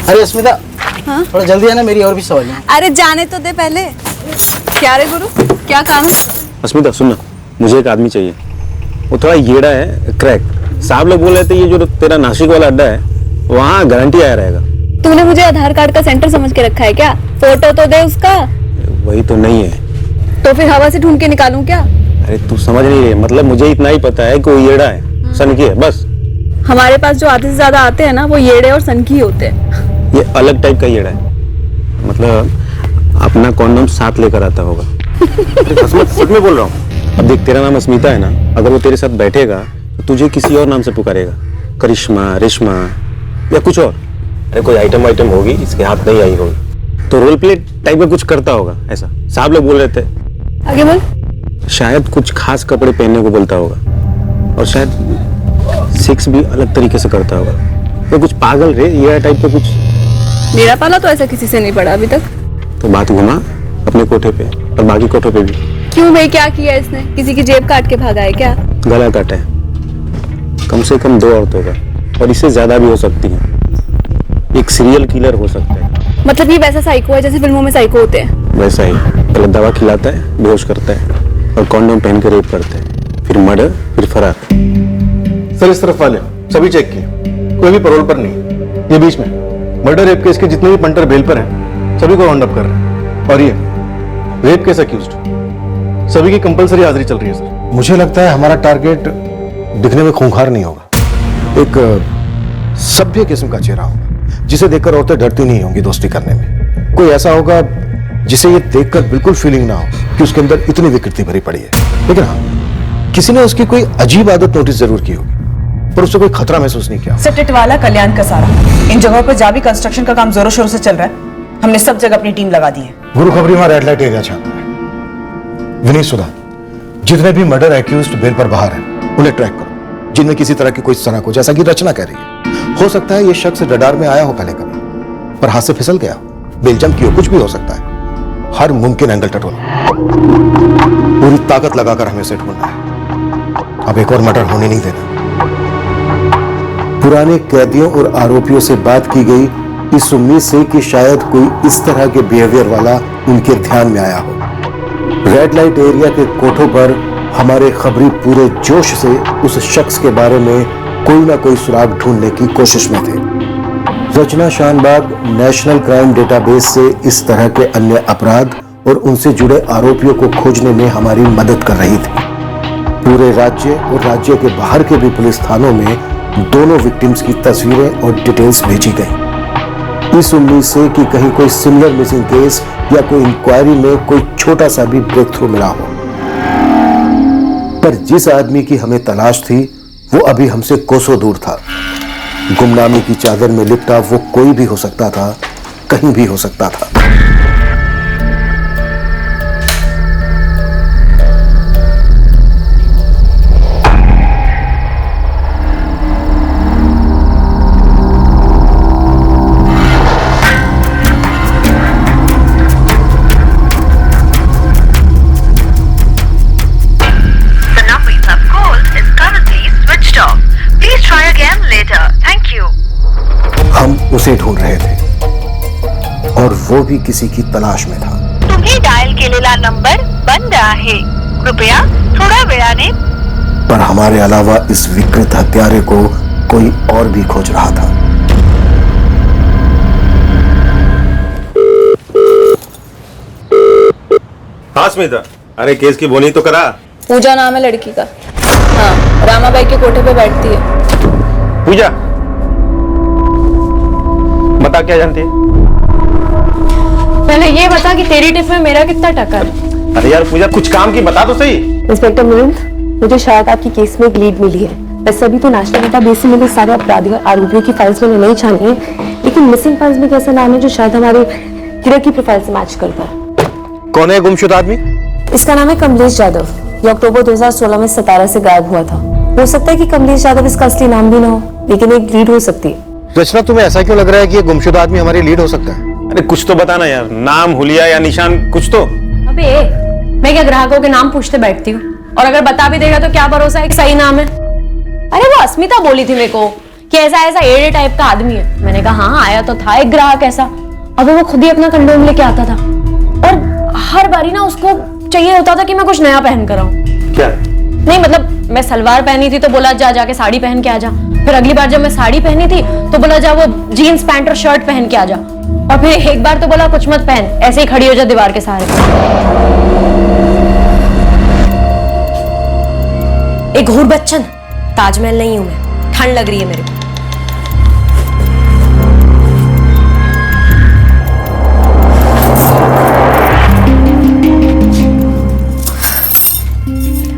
अरे अस्मिता, थोड़ा जल्दी आना, मेरी और भी सवाल है। अरे जाने तो दे पहले। क्या रे गुरु, क्या काम है? अस्मिता सुनना, मुझे एक आदमी चाहिए। वो थोड़ा येड़ा है, क्रैक। साहब लोग बोल रहे थे ये जो तेरा नासिक वाला अड्डा है वहाँ गारंटी आया रहेगा। तूने मुझे आधार कार्ड का सेंटर समझ के रखा है क्या? फोटो तो दे उसका। वही तो नहीं है। तो फिर हवा से ढूंढ के निकालूं क्या? अरे तू समझ नहीं रही, मतलब मुझे इतना ही पता है कि वो येड़ा है, सनकी है, बस। हमारे पास जो आधे से ज्यादा आते हैं ना, वो येड़े और सनकी होते हैं। ये अलग टाइप का येड़ा है, मतलब अपना कॉन्डम साथ लेकर आता होगा। सच में बोल रहा हूँ। अब देख, तेरा नाम अस्मिता है ना, अगर वो तेरे साथ बैठेगा तो तुझे किसी और नाम से पुकारेगा, करिश्मा, रेशमा या कुछ और। अरे कोई आइटम होगी, इसके हाथ नहीं आई होगी, तो रोल प्ले टाइप का कुछ करता होगा ऐसा। साहब लोग बोल रहे थे। आगे बोल। शायद कुछ खास कपड़े पहनने को बोलता होगा, और शायद सेक्स भी अलग तरीके से करता होगा। तो कुछ पागल रे, ये टाइप का कुछ। मेरा पाला तो ऐसा किसी से नहीं पड़ा अभी तक। तो बात घुमा अपने कोठे पे और बाकी कोठों पे भी। क्यों भाई, क्या किया इसने? किसी की जेब काट के भागा है क्या? गला काटा है, कम से कम 2 औरतों का, और इससे ज्यादा भी हो सकती है। एक सीरियल किलर हो सकता है। मतलब ये वैसा साइको है जैसे फिल्मों में साइको होते हैं? वैसा ही, पहले दवा खिलाता है, बेहोश करता है और कॉन्डोम पहन के रेप करता है, फिर मर्डर, फिर फरार। सर इस तरफ वाले सभी चेक किए, कोई भी पैरोल पर नहीं। ये बीच में मर्डर रेप केस के जितने भी पंटर बेल पर हैं सभी को राउंड अप कर रहे हैं। और ये रेप केस अक्यूज्ड, सभी की कंपलसरी हाजिरी चल रही है सर। मुझे लगता है हमारा टारगेट दिखने में खूंखार नहीं होगा, एक सभ्य किस्म का चेहरा होगा जिसे देखकर औरतें डरती नहीं होंगी दोस्ती करने में। कोई ऐसा होगा जिसे ये देखकर बिल्कुल फीलिंग ना हो कि उसके अंदर इतनी विकृति भरी पड़ी है। लेकिन हाँ, किसी ने उसकी कोई अजीब आदत नोटिस जरूर की होगी, पर उससे कोई खतरा महसूस नहीं किया। सर टिटवाला, कल्याण का सारा, इन जगहों पर जहाँ भी कंस्ट्रक्शन का काम जोरों शोरों से चल रहा है, हमने सब जगह अपनी टीम लगा दी है। गुरु खबरी वहां रेड लाइट एरिया छाता है। विनीत सुधा, जितने भी मर्डर एक्यूज्ड बेल पर बाहर हैं, उन्हें ट्रैक करो, जिनमें किसी तरह की कोई सनक हो, जैसा कि रचना कह रही है। हो सकता है ये शख्स रडार में आया हो पहले कभी, पर हाथ से फिसल गया हो, बेलजम की हो, कुछ भी हो सकता है। हर मुमकिन एंगल टटोला, पूरी ताकत लगाकर हमें उसे ढूंढना है। अब एक और मर्डर होने नहीं देना। पुराने कैदियों और आरोपियों से बात की गई इस उम्मीद से कि शायद कोई इस तरह के बिहेवियर वाला उनके ध्यान में आया हो। रेड लाइट एरिया के कोठों पर हमारे खबरी पूरे जोश से उस शख्स के बारे में कोई ना कोई सुराग ढूंढने की कोशिश में थे। रचना शानबाग नेशनल क्राइम डेटाबेस से इस तरह के अन्य अपराध और उनसे जुड़े आरोपियों को खोजने में हमारी मदद कर रही थी। पूरे राज्य और राज्य के बाहर के भी पुलिस थानों में दोनों विक्टिम्स की तस्वीरें और डिटेल्स भेजी गई, इस उम्मीद से कि कहीं कोई सिमिलर मिसिंग केस या कोई इंक्वायरी में कोई छोटा सा भी ब्रेक थ्रू मिला हो। पर जिस आदमी की हमें तलाश थी वो अभी हमसे कोसों दूर था। गुमनामी की चादर में लिपटा वो कोई भी हो सकता था, कहीं भी हो सकता था। The number you have called is currently उसे ढूंढ रहे थे और वो भी किसी की तलाश में था। तुम्ही डायल केलेला नंबर बंद आहे, कृपया थोड्या वेळाने। पर हमारे अलावा इस विकृत हत्यारे को कोई और भी खोज रहा था। हाँ स्मिता, अरे केस की बोनी तो करा। पूजा नाम है लड़की का। हाँ, रामाबाई के कोठे पे बैठती है। पूजा, बता क्या जानती है? पहले ये बता कि तेरी टिप में मेरा कितना टका है। अरे यार पूजा, कुछ काम की बता तो सही। इंस्पेक्टर मिलिंद, मुझे शायद आपकी केस में एक लीड मिली है। वैसे अभी तो नेशनल डेटाबेस से मिले सारे अपराधियों आरोपियों की फाइल्स मैंने नहीं छानी है, लेकिन मिसिंग फाइल्स में एक ऐसा नाम है जो शायद हमारे किरण की प्रोफाइल से मैच करता है। कौन है गुमशुदा आदमी? इसका नाम है कमलेश यादव। ये अक्टूबर 2016 में सतारा से गायब हुआ था। हो सकता है कि कमलेश यादव इसका असली नाम भी ना हो, लेकिन एक लीड हो सकती है। रचना, तुम्हें ऐसा क्यों लग रहा है कि ये गुमशुदा आदमी हमारी लीड हो सकता है? अरे कुछ तो बताना यार, नाम, हुलिया या निशान, कुछ तो। अबे मैं क्या ग्राहकों के नाम पूछते बैठती हूँ, और अगर बता भी देगा तो क्या भरोसा है कि सही नाम है। अरे वो अस्मिता बोली थी मेरे को कि ऐसा ऐसा एडे टाइप का आदमी है। मैंने कहा हाँ, आया तो था एक ग्राहक ऐसा। अब वो खुद ही अपना कंडोम लेके आता था, और हर बारी ना उसको चाहिए होता था कि मैं कुछ नया पहन कर आऊं। क्या? नहीं मतलब मैं सलवार पहनी थी तो बोला जा जाके साड़ी पहन के आ जा। फिर अगली बार जब मैं साड़ी पहनी थी तो बोला जा वो जीन्स पैंट और शर्ट पहन के आ जा। और फिर एक बार तो बोला कुछ मत पहन, ऐसे ही खड़ी हो जा दीवार के सहारे। एक घूर बच्चन, ताजमहल नहीं हूं मैं, ठंड लग रही है मेरे को।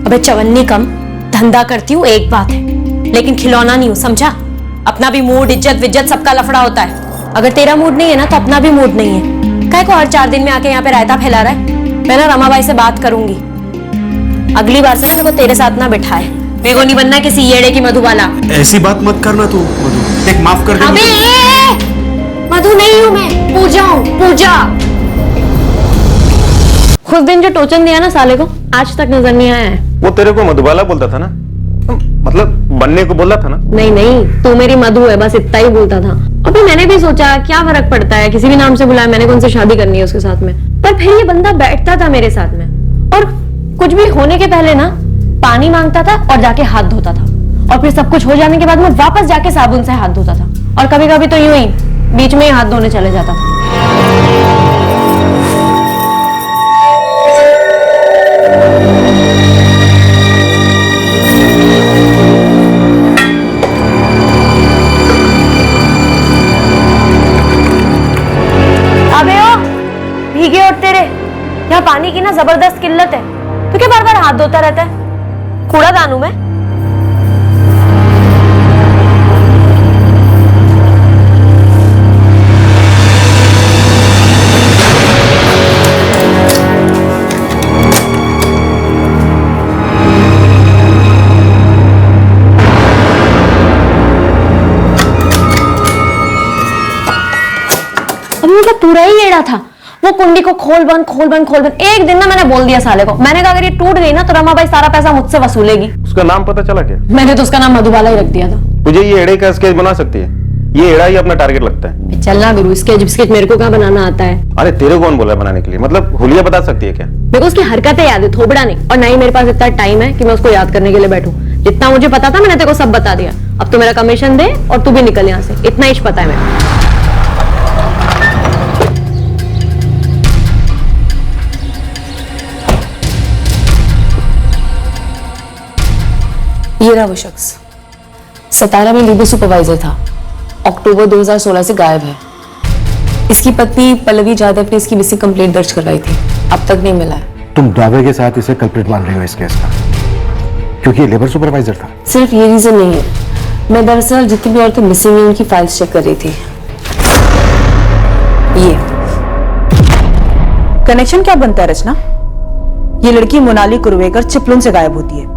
अबे चवन्नी कम, धंधा करती हूँ एक बात है, लेकिन खिलौना नहीं हूँ, समझा? अपना भी मूड, इज्जत विज्जत सबका लफड़ा होता है। अगर तेरा मूड नहीं है ना तो अपना भी मूड नहीं है। काहे को हर 4 दिन में आके यहाँ पे रायता फैला रहा है? मैं ना रमाबाई से बात करूंगी, अगली बार से ना मेरे को तेरे साथ ना बिठाए। मेरे को नहीं बनना किसी येड़े की मधुबाला। ऐसी बात मत करना तू मधु, एक माफ कर दे। अबे मधु नहीं हूँ मैं, पूजा हूँ, पूजा। उस दिन जो टोचन दिया ना साले को, आज तक नजर नहीं आया है। वो तेरे को मधुबाला बोलता था ना, मतलब बनने को बोला था ना? नहीं नहीं, तू मेरी मधु है, बस इतना ही बोलता था। अभी मैंने भी सोचा क्या फर्क पड़ता है, किसी भी नाम से बुलाया, मैंने कौन से शादी करनी है उसके साथ में। पर फिर ये बंदा बैठता था मेरे साथ में, और कुछ भी होने के पहले ना पानी मांगता था और जाके हाथ धोता था, और फिर सब कुछ हो जाने के बाद में वापस जाके साबुन से हाथ धोता था, और कभी कभी तो यूं ही बीच में ही हाथ धोने चले जाता था। अबे ओ भीगे और तेरे, यहाँ पानी की ना जबरदस्त किल्लत है, तो क्या बार बार हाथ धोता रहता है? कूड़ा दानू मैं? अभी मतलब पूरा ही येड़ा था। वो कुंडी को खोल बंद खोल बंद खोल बंद। एक दिन ना मैंने बोल दिया साले को, मैंने कहा अगर ये टूट गई ना तो रमाबाई सारा पैसा मुझसे वसूलेगी। उसका नाम पता चला क्या? मैंने तो उसका नाम मधुबाला ही रख दिया था। मुझे ये एड़े का स्केच बना सकती है? ये एड़ा ही अपना टारगेट लगता है। चलना गुरु, स्केच मेरे को कहाँ बनाना आता है? अरे तेरे कौन बोला बनाने के लिए? मतलब हुलिया बता सकती है क्या? मेरे को उसकी हरकतें याद है, थोबड़ा नहीं। और ना ही मेरे पास इतना टाइम है कि मैं उसको याद करने के लिए बैठूं। जितना मुझे पता था मैंने तेरे को सब बता दिया। अब तो मेरा कमीशन दे और तू भी निकल यहाँ से, इतना ही पता है मेरे। ये रहा वो शख्स, सतारा में लीगल सुपरवाइजर था, अक्टूबर 2016 से गायब है। इसकी पत्नी पल्लवी जाधव ने इसकी मिसिंग कंप्लेंट दर्ज करवाई थी, अब तक नहीं मिला है। तुम दावे के साथ इसे कल्प्रिट मान रही हो इस केस का, क्योंकि ये लेबर सुपरवाइजर था? सिर्फ ये रीजन नहीं है, मैं दरअसल जितनी भी औरतें मिसिंग हैं उनकी फाइल्स चेक कर रही थी। ये कनेक्शन क्या बनता है रचना? ये लड़की मोनाली कुरवेकर चिपलून से गायब होती है,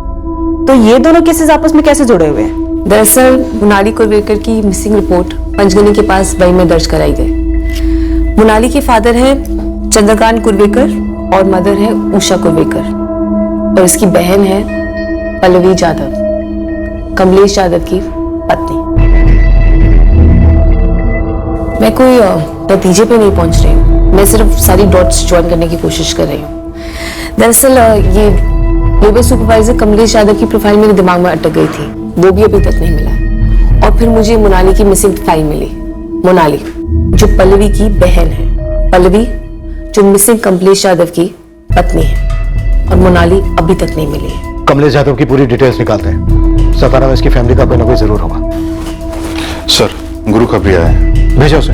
तो ये दोनों केसेस आपस में कैसे जुड़े हुए हैं? दरअसल मोनाली कुरवेकर की मिसिंग रिपोर्ट पंचगनी के पास वही में दर्ज कराई गई। मोनाली के फादर है चंद्रकांत कुरवेकर और मदर है उषा कुरवेकर, और इसकी बहन है पल्लवी जाधव, कमलेश यादव की पत्नी। मैं कोई नतीजे पे नहीं पहुंच रही हूँ, मैं सिर्फ सारी डॉट्स ज्वाइन करने की कोशिश कर रही हूँ। दरअसल ये लेबर सुपरवाइजर कमलेश यादव की प्रोफाइल मेरे दिमाग में अटक गई थी, वो भी अभी तक नहीं मिला है। और फिर मुझे मोनाली की मिसिंग फाइल मिली। मोनाली जो पल्लवी की बहन है, पल्लवी जो मिसिंग कमलेश यादव की पत्नी है, और मोनाली अभी तक नहीं मिली है। कमलेश यादव की पूरी डिटेल्स निकालते हैं। सतारा में इसकी फैमिली का कोई ना कोई जरूर होगा। सर, गुरु खबरी आया है। भेजो उसे।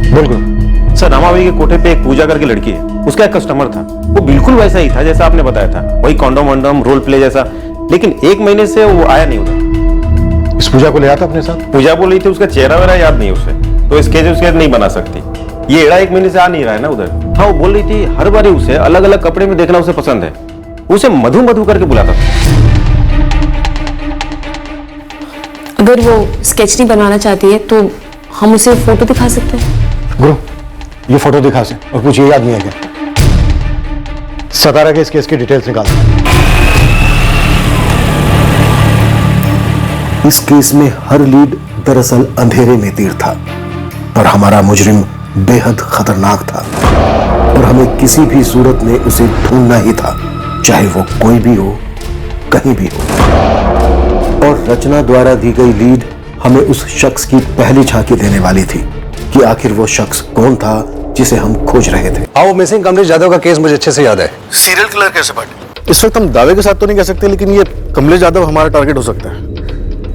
बोल गुरु। सर, रामाबाई के कोठे पे एक पूजा करके लड़की है, उसका एक कस्टमर था, वो बिल्कुल वैसा ही था जैसा आपने बताया था, वही कॉन्डोम वॉन्डोम रोल प्ले जैसा, लेकिन 1 महीने से वो आया नहीं उधर। इस पूजा को ले आता अपने साथ? पूजा बोल रही थी उसका चेहरा वेरा याद नहीं उसे, तो स्केच नहीं बना सकती। ये एड़ा 1 महीने से आ नहीं रहा है ना उधर। हाँ, वो बोल रही थी हर बार उसे अलग अलग कपड़े में देखना उसे पसंद है, उसे मधु मधु करके बुलाता था। अगर वो स्केच नहीं बनवाना चाहती है तो हम उसे फोटो दिखा सकते हैं। गुरु, ये फोटो दिखा से और कुछ ये याद नहीं है क्या? सतारा के इस केस की डिटेल्स निकाल। इस केस में हर लीड दरअसल अंधेरे में तीर था, और हमारा मुजरिम बेहद खतरनाक था, और हमें किसी भी सूरत में उसे ढूंढना ही था, चाहे वो कोई भी हो, कहीं भी हो। और रचना द्वारा दी गई लीड हमें उस शख्स की पहली झांकी देने वाली थी कि आखिर वो शख्स कौन था जिसे हम खोज रहे थे। हाँ, वो मिसिंग कमलेश यादव का केस मुझे अच्छे से याद है। सीरियल किलर कैसे बने? इस वक्त हम दावे के साथ तो नहीं कह सकते, लेकिन ये कमलेश यादव हमारा टारगेट हो सकता है।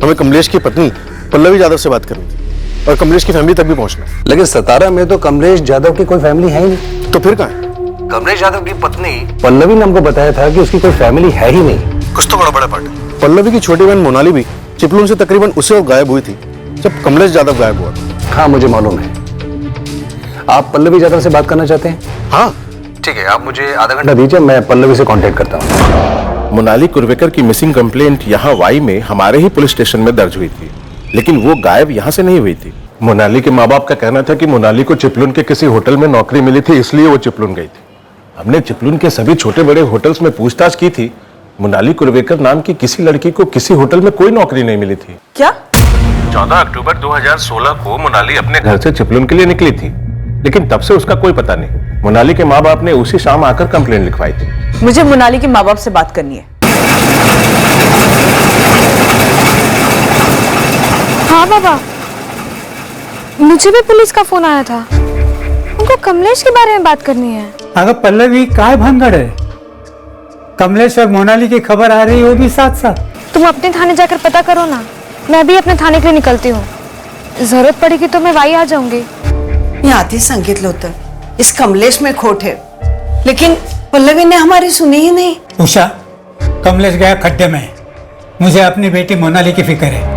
हमें कमलेश की पत्नी पल्लवी यादव से बात करनी थी और कमलेश की फैमिली तक भी पहुंचना है। लेकिन सतारा में तो कमलेश यादव की कोई फैमिली है ही नहीं। तो फिर कहाँ है? कमलेश यादव की पत्नी पल्लवी ने हमको बताया था कि उसकी कोई फैमिली है ही नहीं। कुछ तो बड़ा पार्ट है। पल्लवी की छोटी बहन मोनाली भी चिपलून से तकरीबन उसे गायब हुई थी जब कमलेश यादव गायब हुआ। हाँ, मुझे मालूम है। आप पल्लवी यादव से बात करना चाहते हैं? हाँ, ठीक है, आप मुझे आधा घंटा दीजिए, मैं पल्लवी से कांटेक्ट करता हूँ। मोनाली कुर्वेकर की मिसिंग कंप्लेंट यहाँ वाई में हमारे ही पुलिस स्टेशन में दर्ज हुई थी, लेकिन वो गायब यहाँ से नहीं हुई थी। मोनाली के माँ बाप का कहना था कि मोनाली को चिपलून के किसी होटल में नौकरी मिली थी, इसलिए वो चिपलून गई थी। हमने चिपलून के सभी छोटे बड़े होटल्स में पूछताछ की थी, मोनाली कुर्वेकर नाम की किसी लड़की को किसी होटल में कोई नौकरी नहीं मिली थी। क्या? 14 अक्टूबर 2016 को मोनाली अपने घर से चिपलून के लिए निकली थी, लेकिन तब से उसका कोई पता नहीं। मोनाली के माँ बाप ने उसी शाम आकर कंप्लेंट लिखवाई थी। मुझे मोनाली के माँ बाप से बात करनी है। हाँ बाबा, मुझे भी पुलिस का फोन आया था, उनको कमलेश के बारे में बात करनी है। अगर पल्लवी काय भंगड़ है, कमलेश और मोनाली की खबर आ रही है, वो भी साथ साथ। तुम अपने थाने जाकर पता करो ना, मैं भी अपने थाने के लिए निकलती हूँ, जरूरत पड़ेगी तो मैं वाई आ जाऊंगी। मी आधीच सांगितलं होतं, इस कमलेश में खोट है, लेकिन पल्लवी ने हमारी सुनी ही नहीं। उषा, कमलेश गया खड्डे में, मुझे अपनी बेटी मोनाली की फिक्र है।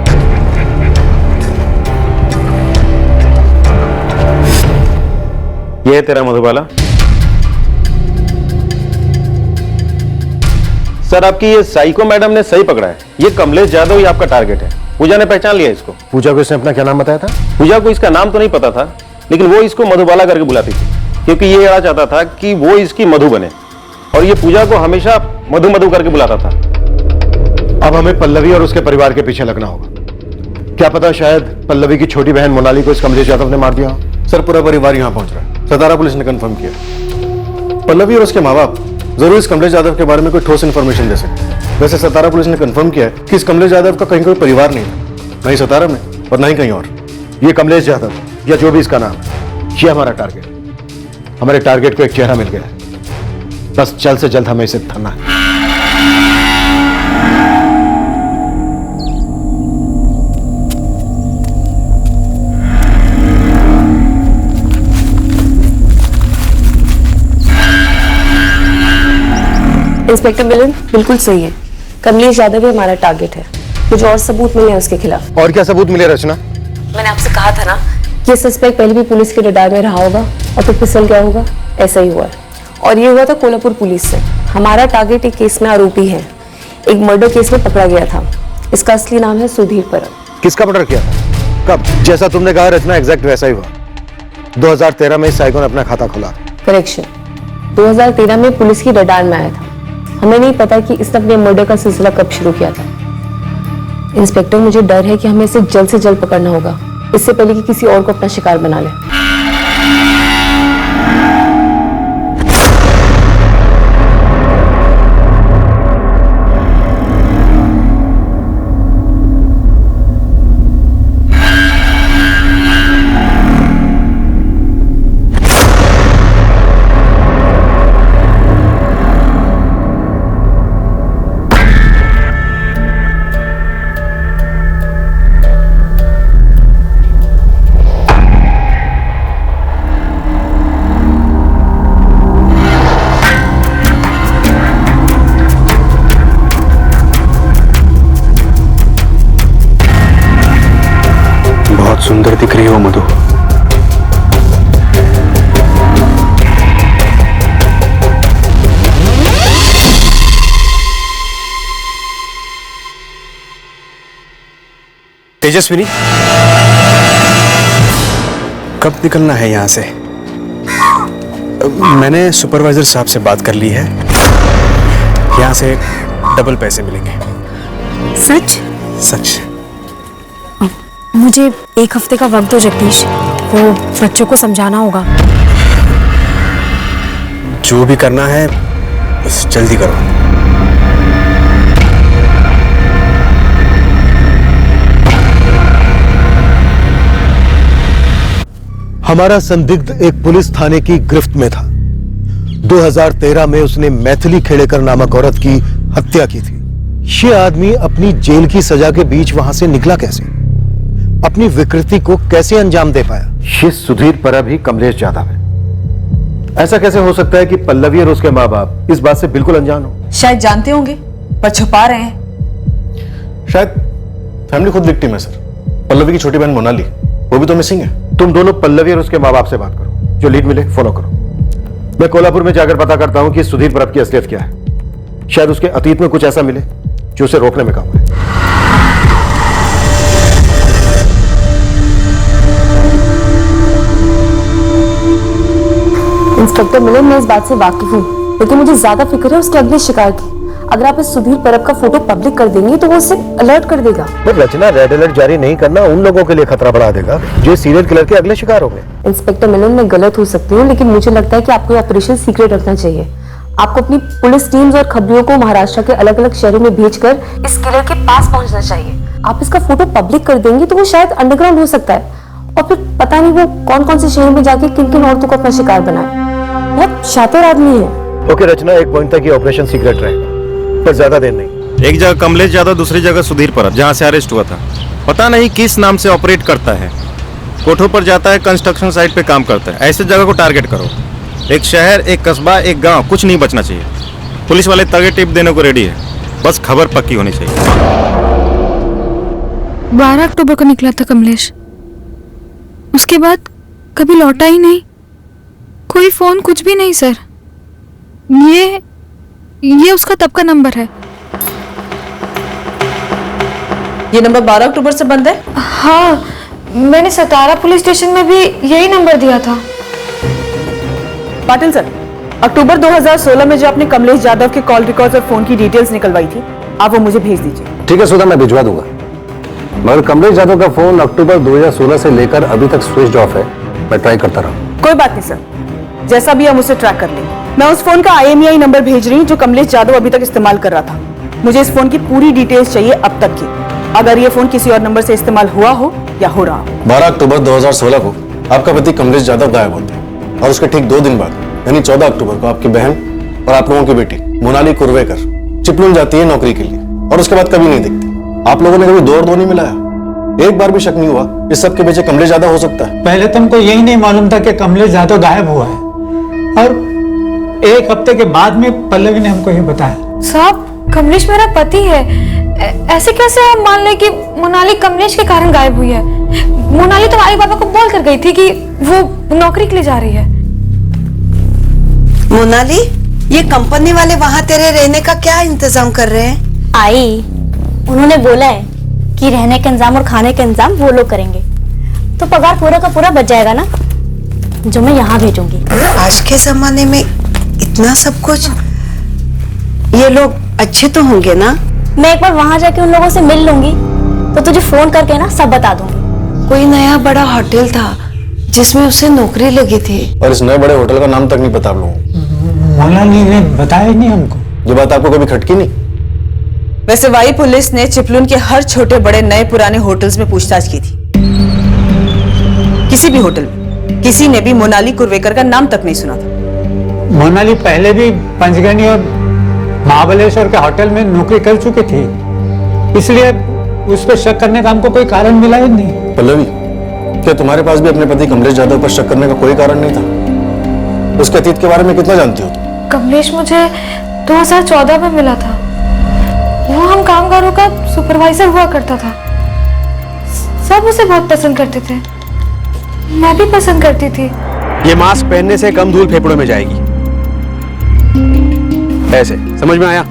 ये है तेरा मधुबाला। सर, आपकी ये साइको मैडम ने सही पकड़ा है, ये कमलेश यादव ही आपका टारगेट है। पूजा ने पहचान लिया इसको। पूजा को इसने अपना क्या नाम बताया था? पूजा को इसका नाम तो नहीं पता था, लेकिन वो इसको मधुबाला करके बुलाती थी, क्योंकि ये एड़ा चाहता था कि वो इसकी मधु बने, और ये पूजा को हमेशा मधु मधु करके बुलाता था। अब हमें पल्लवी और उसके परिवार के पीछे लगना होगा। क्या पता शायद पल्लवी की छोटी बहन मोनाली को इस कमलेश यादव ने मार दिया हो। सर, पूरा परिवार यहाँ पहुंच रहा है। सतारा पुलिस ने कंफर्म किया। पल्लवी और उसके माँ बाप जरूर इस कमलेश यादव के बारे में कोई ठोस इन्फॉर्मेशन दे सकते हैं। वैसे सतारा पुलिस ने कंफर्म किया है कि इस कमलेश यादव का कहीं कोई परिवार नहीं है, नहीं सतारा में और नहीं कहीं और। ये कमलेश यादव या जो भी इसका नाम है, ये हमारा टारगेट। हमारे टारगेट को एक चेहरा मिल गया है, बस जल्द से जल्द हमें इसे थमना है। इंस्पेक्टर मिलन बिल्कुल सही है, कमलेश यादव ही हमारा टारगेट है। कुछ और सबूत मिले हैं उसके खिलाफ। और क्या सबूत मिले रचना? मैंने आपसे कहा था ना कि ये सस्पेक्ट पहले भी पुलिस के रडार में रहा होगा और फिर फिसल गया होगा, ऐसा ही हुआ है। और ये हुआ था कोल्हापुर पुलिस से। हमारा टारगेट एक केस में आरोपी है, एक मर्डर केस में पकड़ा गया था। इसका असली नाम है सुधीर परब। किसका मर्डर किया था? कब? जैसा तुमने कहा रचना, एग्जैक्ट वैसा ही हुआ। 2013 में इस साइको ने अपना खाता खोला। करेक्शन, 2013 में पुलिस की रडार में आया था। हमें नहीं पता कि इसने अपने मर्डर का सिलसिला कब शुरू किया था। इंस्पेक्टर, मुझे डर है कि हमें इसे जल्द से जल्द पकड़ना होगा, इससे पहले कि किसी और को अपना शिकार बना ले। सुंदर दिख रही हो मधु। तेजस्विनी, कब निकलना है यहां से? मैंने सुपरवाइजर साहब से बात कर ली है, यहां से डबल पैसे मिलेंगे। सच? सच। मुझे 1 हफ्ते का वक्त दो जगदीश, वो बच्चों को समझाना होगा। जो भी करना है बस जल्दी करो। हमारा संदिग्ध एक पुलिस थाने की गिरफ्त में था। 2013 में उसने मैथिली खेड़ेकर नामक औरत की हत्या की थी। ये आदमी अपनी जेल की सजा के बीच वहां से निकला कैसे? अपनी विकृति को कैसे अंजाम दे पाया? ये सुधीर परब ही कमलेश यादव है। ऐसा कैसे हो सकता है कि पल्लवी और उसके माँ बाप इस बात से बिल्कुल अनजान हो? शायद जानते होंगे पर छुपा रहे हैं। शायद फैमिली खुद विक्टिम है सर। पल्लवी की छोटी बहन मोनाली, वो भी तो मिसिंग है। तुम दोनों पल्लवी और उसके माँ बाप से बात करो, जो लीड मिले फॉलो करो। मैं कोल्हापुर में जाकर पता करता हूं कि सुधीर परब की असलियत क्या है। शायद उसके अतीत में कुछ ऐसा मिले जो उसे रोकने में काम आए। इंस्पेक्टर मिलन, मैं इस बात से वाकिफ हूँ, लेकिन मुझे ज्यादा फिक्र है उसके अगले शिकार की। अगर आप इस सुधीर परब का फोटो पब्लिक कर देंगे तो वो उसे अलर्ट कर देगा। पर रचना, रेड अलर्ट जारी नहीं करना उन लोगों के लिए खतरा बढ़ा देगा जो सीरियल किलर के अगले शिकार होंगे। इंस्पेक्टर मिलन, मैं गलत हो सकती हूँ, लेकिन मुझे लगता है कि आपको ऑपरेशन सीक्रेट रखना चाहिए। आपको अपनी पुलिस टीम्स और खबरियों को महाराष्ट्र के अलग अलग शहरों में भेजकर इस किलर के पास पहुंचना चाहिए। आप इसका फोटो पब्लिक कर देंगे तो वो शायद अंडरग्राउंड हो सकता है, और फिर पता नहीं वो कौन कौन से शहर में जाके किन किन औरतों को अपना शिकार बनाए। बहुत शातिर आदमी है। ओके रचना, एक पॉइंट तक ये ऑपरेशन सीक्रेट रहेगा, पर ज्यादा देर नहीं। एक जगह कमलेश यादव, दूसरी जगह सुधीर परब, जहां से अरेस्ट हुआ था। पता नहीं किस नाम से ऑपरेट करता है। कोठों पर जाता है, कंस्ट्रक्शन साइट पे काम करता है। ऐसे जगह को टारगेट करो। एक शहर, एक कस्बा, एक गांव, कुछ नहीं बचना चाहिए। पुलिस वाले तगड़े टिप देने को रेडी है, बस खबर पक्की होनी चाहिए। 12 अक्टूबर को निकला था कमलेश, उसके बाद कभी लौटा ही नहीं। कोई फोन, कुछ भी नहीं सर। ये उसका तब का नंबर है। ये नंबर 12 अक्टूबर से बंद है? हाँ, मैंने सतारा पुलिस स्टेशन में भी यही नंबर दिया था। पाटिल सर, अक्टूबर 2016 में जो आपने कमलेश यादव के कॉल रिकॉर्ड्स और फोन की डिटेल्स निकलवाई थी, आप वो मुझे भेज दीजिए। ठीक है सुधा, मैं भिजवा दूंगा। मगर कमलेश यादव का फोन अक्टूबर 2016 से लेकर अभी तक स्विच ऑफ है। मैं ट्राई करता रहा। कोई बात नहीं सर, जैसा भी हम उसे ट्रैक कर लेंगे। मैं उस फोन का IMEI नंबर भेज रही हूँ जो कमलेश यादव अभी तक इस्तेमाल कर रहा था। मुझे इस फोन की पूरी डिटेल्स चाहिए अब तक की, अगर ये फोन किसी और नंबर से इस्तेमाल हुआ हो या हो रहा हो। 12 अक्टूबर 2016 को आपका पति कमलेश यादव गायब होते हैं और उसके ठीक 2 दिन बाद यानी 14 अक्टूबर को आपकी बहन और आप लोगों की बेटी मोनाली कुर्वेकर चिपलून जाती है नौकरी के लिए, और उसके बाद कभी नहीं दिखती। आप लोगों ने कभी 2 और 2 नहीं मिलाया? एक बार भी शक नहीं हुआ इस सब के पीछे कमलेश यादव हो सकता है? पहले तुमको यही नहीं मालूम था कि कमलेश यादव गायब हुआ है, और 1 हफ्ते के बाद में पल्लवी ने हमको ये बताया। साहब, कमलेश मेरा पति है, ऐसे कैसे आप मान ले कि मोनाली कमलेश के कारण गायब हुई है? मोनाली तुम्हारे पापा को बोल कर गई थी कि वो नौकरी के लिए जा रही है। मोनाली, ये कंपनी वाले वहाँ तेरे रहने का क्या इंतजाम कर रहे हैं? आई, उन्होंने बोला है कि रहने का इंतजाम और खाने का इंतजाम वो लोग करेंगे, तो पगार पूरा का पूरा बच जाएगा ना, जो मैं यहाँ भेजूंगी। आज के जमाने में इतना सब कुछ, ये लोग अच्छे तो होंगे ना? मैं एक बार वहां जाके उन लोगों से मिल लूंगी, तो तुझे फोन करके ना सब बता दूंगी। कोई नया बड़ा होटल था जिसमें उसे नौकरी लगी थी। और इस नए बड़े होटल का नाम तक नहीं पता आप लोगों को। मोनाली ने बताया नहीं हमको। ये बात आपको कभी खटकी नहीं? वैसे वाई पुलिस ने चिपलून के हर छोटे बड़े नए पुराने होटल्स में पूछताछ की थी। किसी भी होटल में किसी ने भी मोनाली कुर्वेकर का नाम तक नहीं सुना था। मोनाली पहले भी पंचगनी और महाबलेश्वर के होटल में नौकरी कर चुकी थी, इसलिए उस पर शक करने का हमको कोई कारण मिला ही नहीं। पल्लवी, क्या तुम्हारे पास भी अपने पति कमलेश जाधव पर शक करने का कोई कारण नहीं था? उसके अतीत के बारे में कितना जानती हो? कमलेश मुझे 2014 में मिला था। वो हम कामगारों का सुपरवाइजर हुआ करता था। सब उसे बहुत पसंद करते थे, मैं भी पसंद करती थी। ये मास्क पहनने से कम धूल फेफड़ों में जाएगी। ऐसे समझ में आया?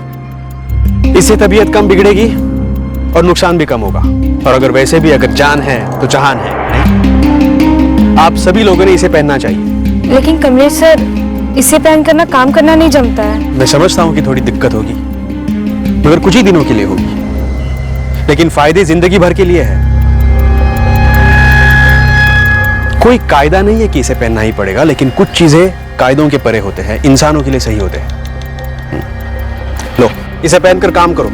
इससे तबीयत कम बिगड़ेगी और नुकसान भी कम होगा। और अगर वैसे भी अगर जान है तो जहान है, नहीं? आप सभी लोगों ने इसे पहनना चाहिए। लेकिन कमलेश सर, इसे पहनकर ना काम करना नहीं जमता है। मैं समझता हूं कि थोड़ी दिक्कत होगी, मगर कुछ ही दिनों के लिए होगी, लेकिन फायदे जिंदगी भर के लिए है। कोई कायदा नहीं है कि इसे पहनना ही पड़ेगा, लेकिन कुछ चीजें कायदों के परे होते हैं, इंसानों के लिए सही होते हैं। लो, इसे पहनकर काम करो,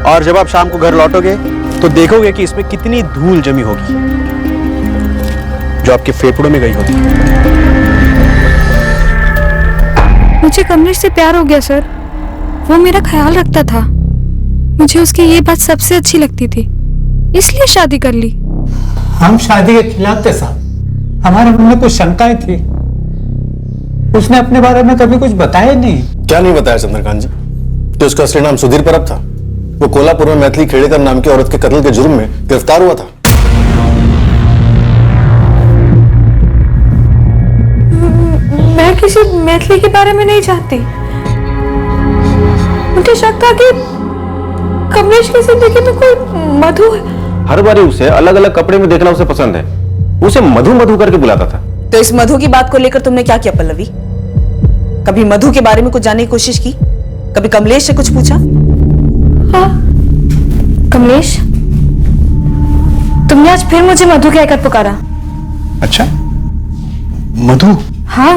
और जब आप शाम को घर लौटोगे तो देखोगे कि इसमें कितनी धूल जमी होगी जो आपके फेफड़ों में गई होती है। मुझे कमलेश से प्यार हो गया सर। वो मेरा ख्याल रखता था, मुझे उसकी ये बात सबसे अच्छी लगती थी, इसलिए शादी कर ली। हम शादी के खिलाफ थे साहब, हमारे मन में कुछ शंकाएं थी। उसने अपने बारे में कभी कुछ बताया नहीं। क्या नहीं बताया चंद्रकांत जी? कि उसका असली नाम सुधीर परब था। वो कोल्हापुर में मैथिली खेड़ेकर नाम की औरत के कत्ल के जुर्म में गिरफ्तार हुआ था। मैं किसी मैथिली के बारे में नहीं जानती। मुझे शक था कि कमलेश की जिंदगी में कोई मधु है। हर बार उसे अलग अलग कपड़े में देखना उसे पसंद है। उसे मधु मधु करके बुलाता था। तो इस मधु की बात को लेकर तुमने क्या किया पल्लवी? कभी मधु के बारे में कुछ जानने की कोशिश की? कभी कमलेश से कुछ पूछा? हाँ, कमलेश, तुमने आज फिर मुझे मधु कहकर पुकारा। अच्छा, मधु? हाँ,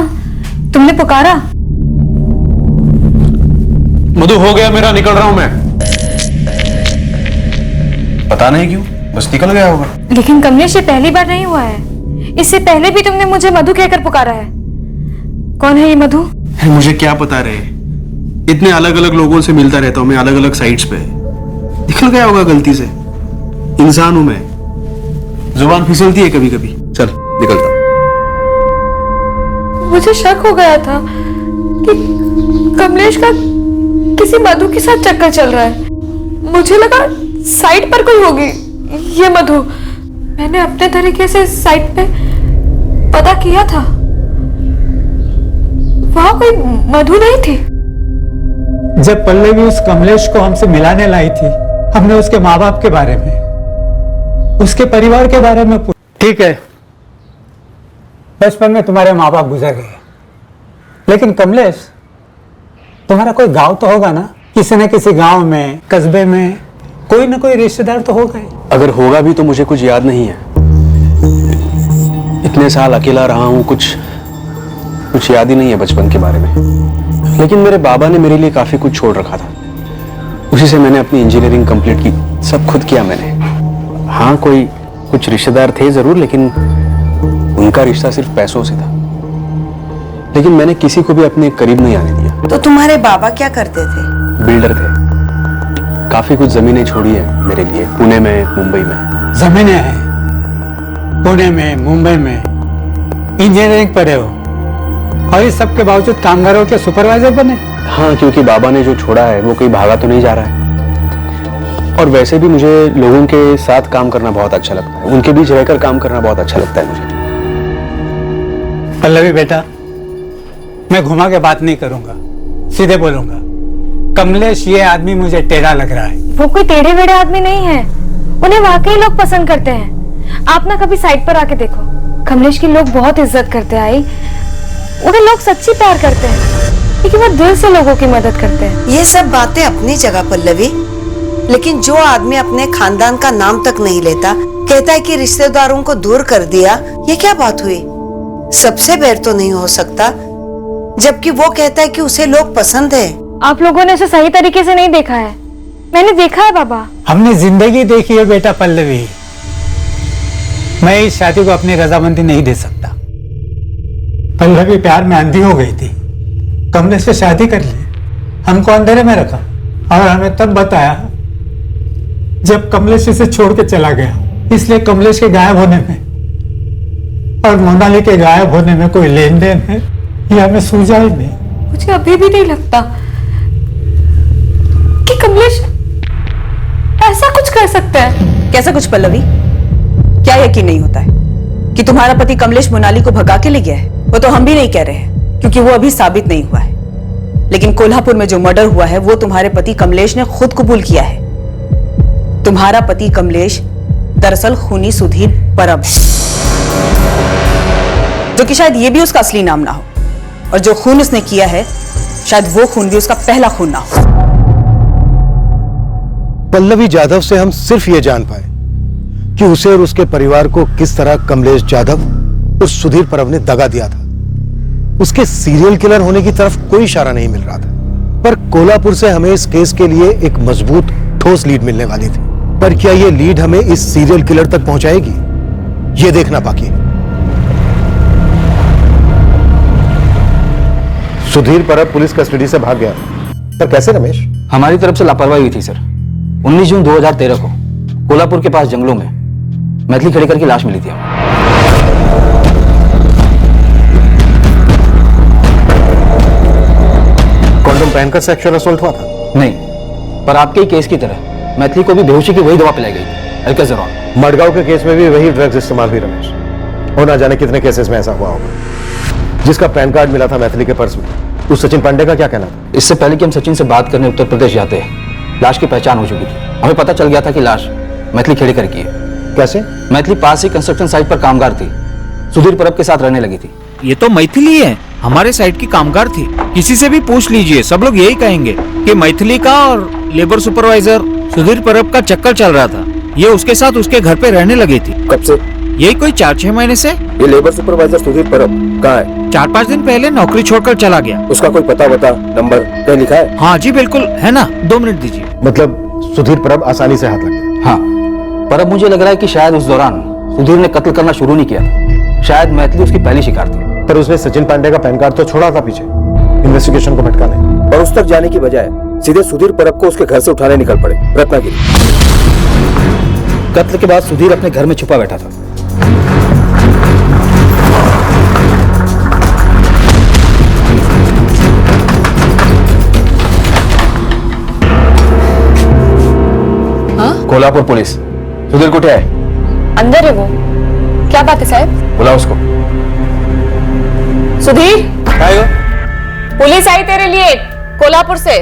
तुमने पुकारा। मधु, हो गया मेरा, निकल रहा हूं मैं। पता नहीं क्यों, बस निकल गया होगा। लेकिन कमलेश, ये पहली बार नहीं हुआ है। इससे पहले भी तुमने मुझे मधु कहकर पुकारा है। कौन है ये मधु? मुझे क्या पता रहे, इतने अलग अलग लोगों से मिलता रहता हूं मैं, अलग अलग साइट्स पे। निकल गया होगा गलती से। इंसान हूं मैं, जुबान फिसलती है कभी कभी। चल निकलता। मुझे शक हो गया था कि कमलेश का किसी मधु के साथ चक्कर चल रहा है। मुझे लगा साइट पर कोई होगी ये मधु। मैंने अपने तरीके से साइट पे पता किया था, वहां कोई मधु नहीं थी। जब पल्लवी उस कमलेश को हमसे मिलाने लाई थी, हमने उसके माँ बाप के बारे में, उसके परिवार के बारे में ठीक है, बचपन में तुम्हारे माँ बाप गुजर गए, लेकिन कमलेश, तुम्हारा कोई गांव तो होगा ना? किसी न किसी गांव में, कस्बे में कोई ना कोई रिश्तेदार तो होगा ही। अगर होगा भी तो मुझे कुछ याद नहीं है। इतने साल अकेला रहा हूं, कुछ याद ही नहीं है बचपन के बारे में। लेकिन मेरे बाबा ने मेरे लिए काफी कुछ छोड़ रखा था, उसी से मैंने अपनी इंजीनियरिंग कंप्लीट की। सब खुद किया मैंने। हाँ, कुछ रिश्तेदार थे जरूर, लेकिन उनका रिश्ता सिर्फ पैसों से था। लेकिन मैंने किसी को भी अपने करीब नहीं आने दिया। तो तुम्हारे बाबा क्या करते थे? बिल्डर थे। काफी कुछ जमीनें छोड़ी है मेरे लिए, पुणे में, मुंबई में। जमीनें हैं पुणे में, मुंबई में, इंजीनियरिंग पढ़े हो, और इस सब के बावजूद कामगारों के सुपरवाइजर बने? हाँ, क्योंकि बाबा ने जो छोड़ा है वो कहीं भागा तो नहीं जा रहा है। और वैसे भी मुझे लोगों के साथ काम करना बहुत अच्छा लगता है, उनके बीच रहकर काम करना बहुत अच्छा लगता है मुझे। पल्लवी बेटा, मैं घुमा के बात नहीं करूंगा, सीधे बोलूंगा। कमलेश ये आदमी मुझे टेढ़ा लग रहा है। वो कोई टेढ़े वेढ़े आदमी नहीं है, उन्हें वाकई लोग पसंद करते हैं। आप ना कभी साइट पर आके देखो, कमलेश की लोग बहुत इज्जत करते हैं। आई, उन्हें लोग सच्ची प्यार करते हैं, क्योंकि वो दिल से लोगों की मदद करते हैं। ये सब बातें अपनी जगह पल्लवी, लेकिन जो आदमी अपने खानदान का नाम तक नहीं लेता, कहता है कि रिश्तेदारों को दूर कर दिया, ये क्या बात हुई? सबसे बैर तो नहीं हो सकता, जबकि वो कहता है कि उसे लोग पसंद है। आप लोगों ने उसे सही तरीके से नहीं देखा है। मैंने देखा है बाबा। हमने जिंदगी देखी है बेटा पल्लवी। मैं इस शादी को अपनी रजामंदी नहीं दे सकता। पल्लवी प्यार में अंधी हो गई थी, कमलेश से शादी कर ली, हमको अंधेरे में रखा और हमें तब बताया जब कमलेश इसे छोड़ के चला गया। इसलिए कमलेश के गायब होने में और मोनाली के गायब होने में कोई लेन देन है, ये हमें सूझा ही नहीं। मुझे अभी भी नहीं लगता कि कमलेश ऐसा कुछ कर सकता है। कैसा कुछ पल्लवी? क्या यकीन नहीं होता है कि तुम्हारा पति कमलेश मोनाली को भगा के ले गया है? वो तो हम भी नहीं कह रहे हैं, क्योंकि वो अभी साबित नहीं हुआ है। लेकिन कोल्हापुर में जो मर्डर हुआ है वो तुम्हारे पति कमलेश ने खुद कबूल किया है। तुम्हारा पति कमलेश दरअसल खूनी सुधीर परब है, जो कि शायद ये भी उसका असली नाम ना हो, और जो खून उसने किया है शायद वो खून भी उसका पहला खून ना हो। पल्लवी जाधव से हम सिर्फ ये जान पाए कि उसे और उसके परिवार को किस तरह कमलेश जाधव और सुधीर परब ने दगा दिया था। उसके सीरियल किलर होने की तरफ कोई इशारा नहीं मिल रहा था, पर कोल्हापुर से हमें इस केस के लिए एक मजबूत ठोस लीड मिलने वाली थी। पर क्या यह लीड हमें इस सीरियल किलर तक पहुंचाएगी, यह देखना बाकी है। सुधीर परब पुलिस कस्टडी से भाग गया, पर कैसे रमेश? हमारी तरफ से लापरवाही हुई थी सर। 19 जून 2013 को कोल्हापुर के पास जंगलों में मैथिली खेड़ेकर की लाश मिली थी। कॉन्डोम पहनकर सेक्सुअल असॉल्ट हुआ था? नहीं, पर आपके ही केस की तरह मैथिली को भी बेहोशी की वही दवा पिलाई गई थी, अल्केज़ेरॉन। मडगांव के केस में भी वही ड्रग्स इस्तेमाल हुई रमेश, और ना जाने कितने केसेस में ऐसा हुआ होगा। जिसका पैन कार्ड मिला था मैथिली के पर्स में, उस सचिन पांडे का क्या कहना था? इससे पहले कि हम सचिन से बात करने उत्तर प्रदेश जाते हैं, लाश की पहचान हो चुकी थी। हमें पता चल गया था कि लाश मैथिली खेड़ेकर की है। कैसे? मैथिली पास ही कंस्ट्रक्शन साइट पर कामगार थी, सुधीर परब के साथ रहने लगी थी। ये तो मैथिली है, हमारे साइट की कामगार थी। किसी से भी पूछ लीजिए, सब लोग यही कहेंगे कि मैथिली का और लेबर सुपरवाइजर सुधीर परब का चक्कर चल रहा था। ये उसके साथ उसके घर पे रहने लगी थी। कब से? यही कोई 4-6 महीने से। ये लेबर सुपरवाइजर सुधीर परब कहाँ है? 4-5 दिन पहले नौकरी छोड़कर चला गया। उसका कोई पता वता नंबर कहीं लिखा है? हाँ जी बिल्कुल है ना, 2 मिनट दीजिए। मतलब सुधीर परब आसानी से हाथ लग गया? हाँ, पर अब मुझे लग रहा है कि शायद उस दौरान सुधीर ने कत्ल करना शुरू नहीं किया था। शायद मैथिली उसकी पहली शिकार थी। पर उसने सचिन पांडे का पैन कार्ड तो छोड़ा था पीछे, इन्वेस्टिगेशन को भटकाने। और उस तक जाने की बजाय सीधे सुधीर परब को उसके घर से उठाने निकल पड़े रत्नागिरी। कत्ल के बाद सुधीर अपने घर में छुपा बैठा था। कोल्हापुर पुलिस सुधीर कुठे है? अंदर है वो। क्या बात है साहब? बुला उसको। सुधीर, पुलिस आई तेरे लिए कोल्हापुर से।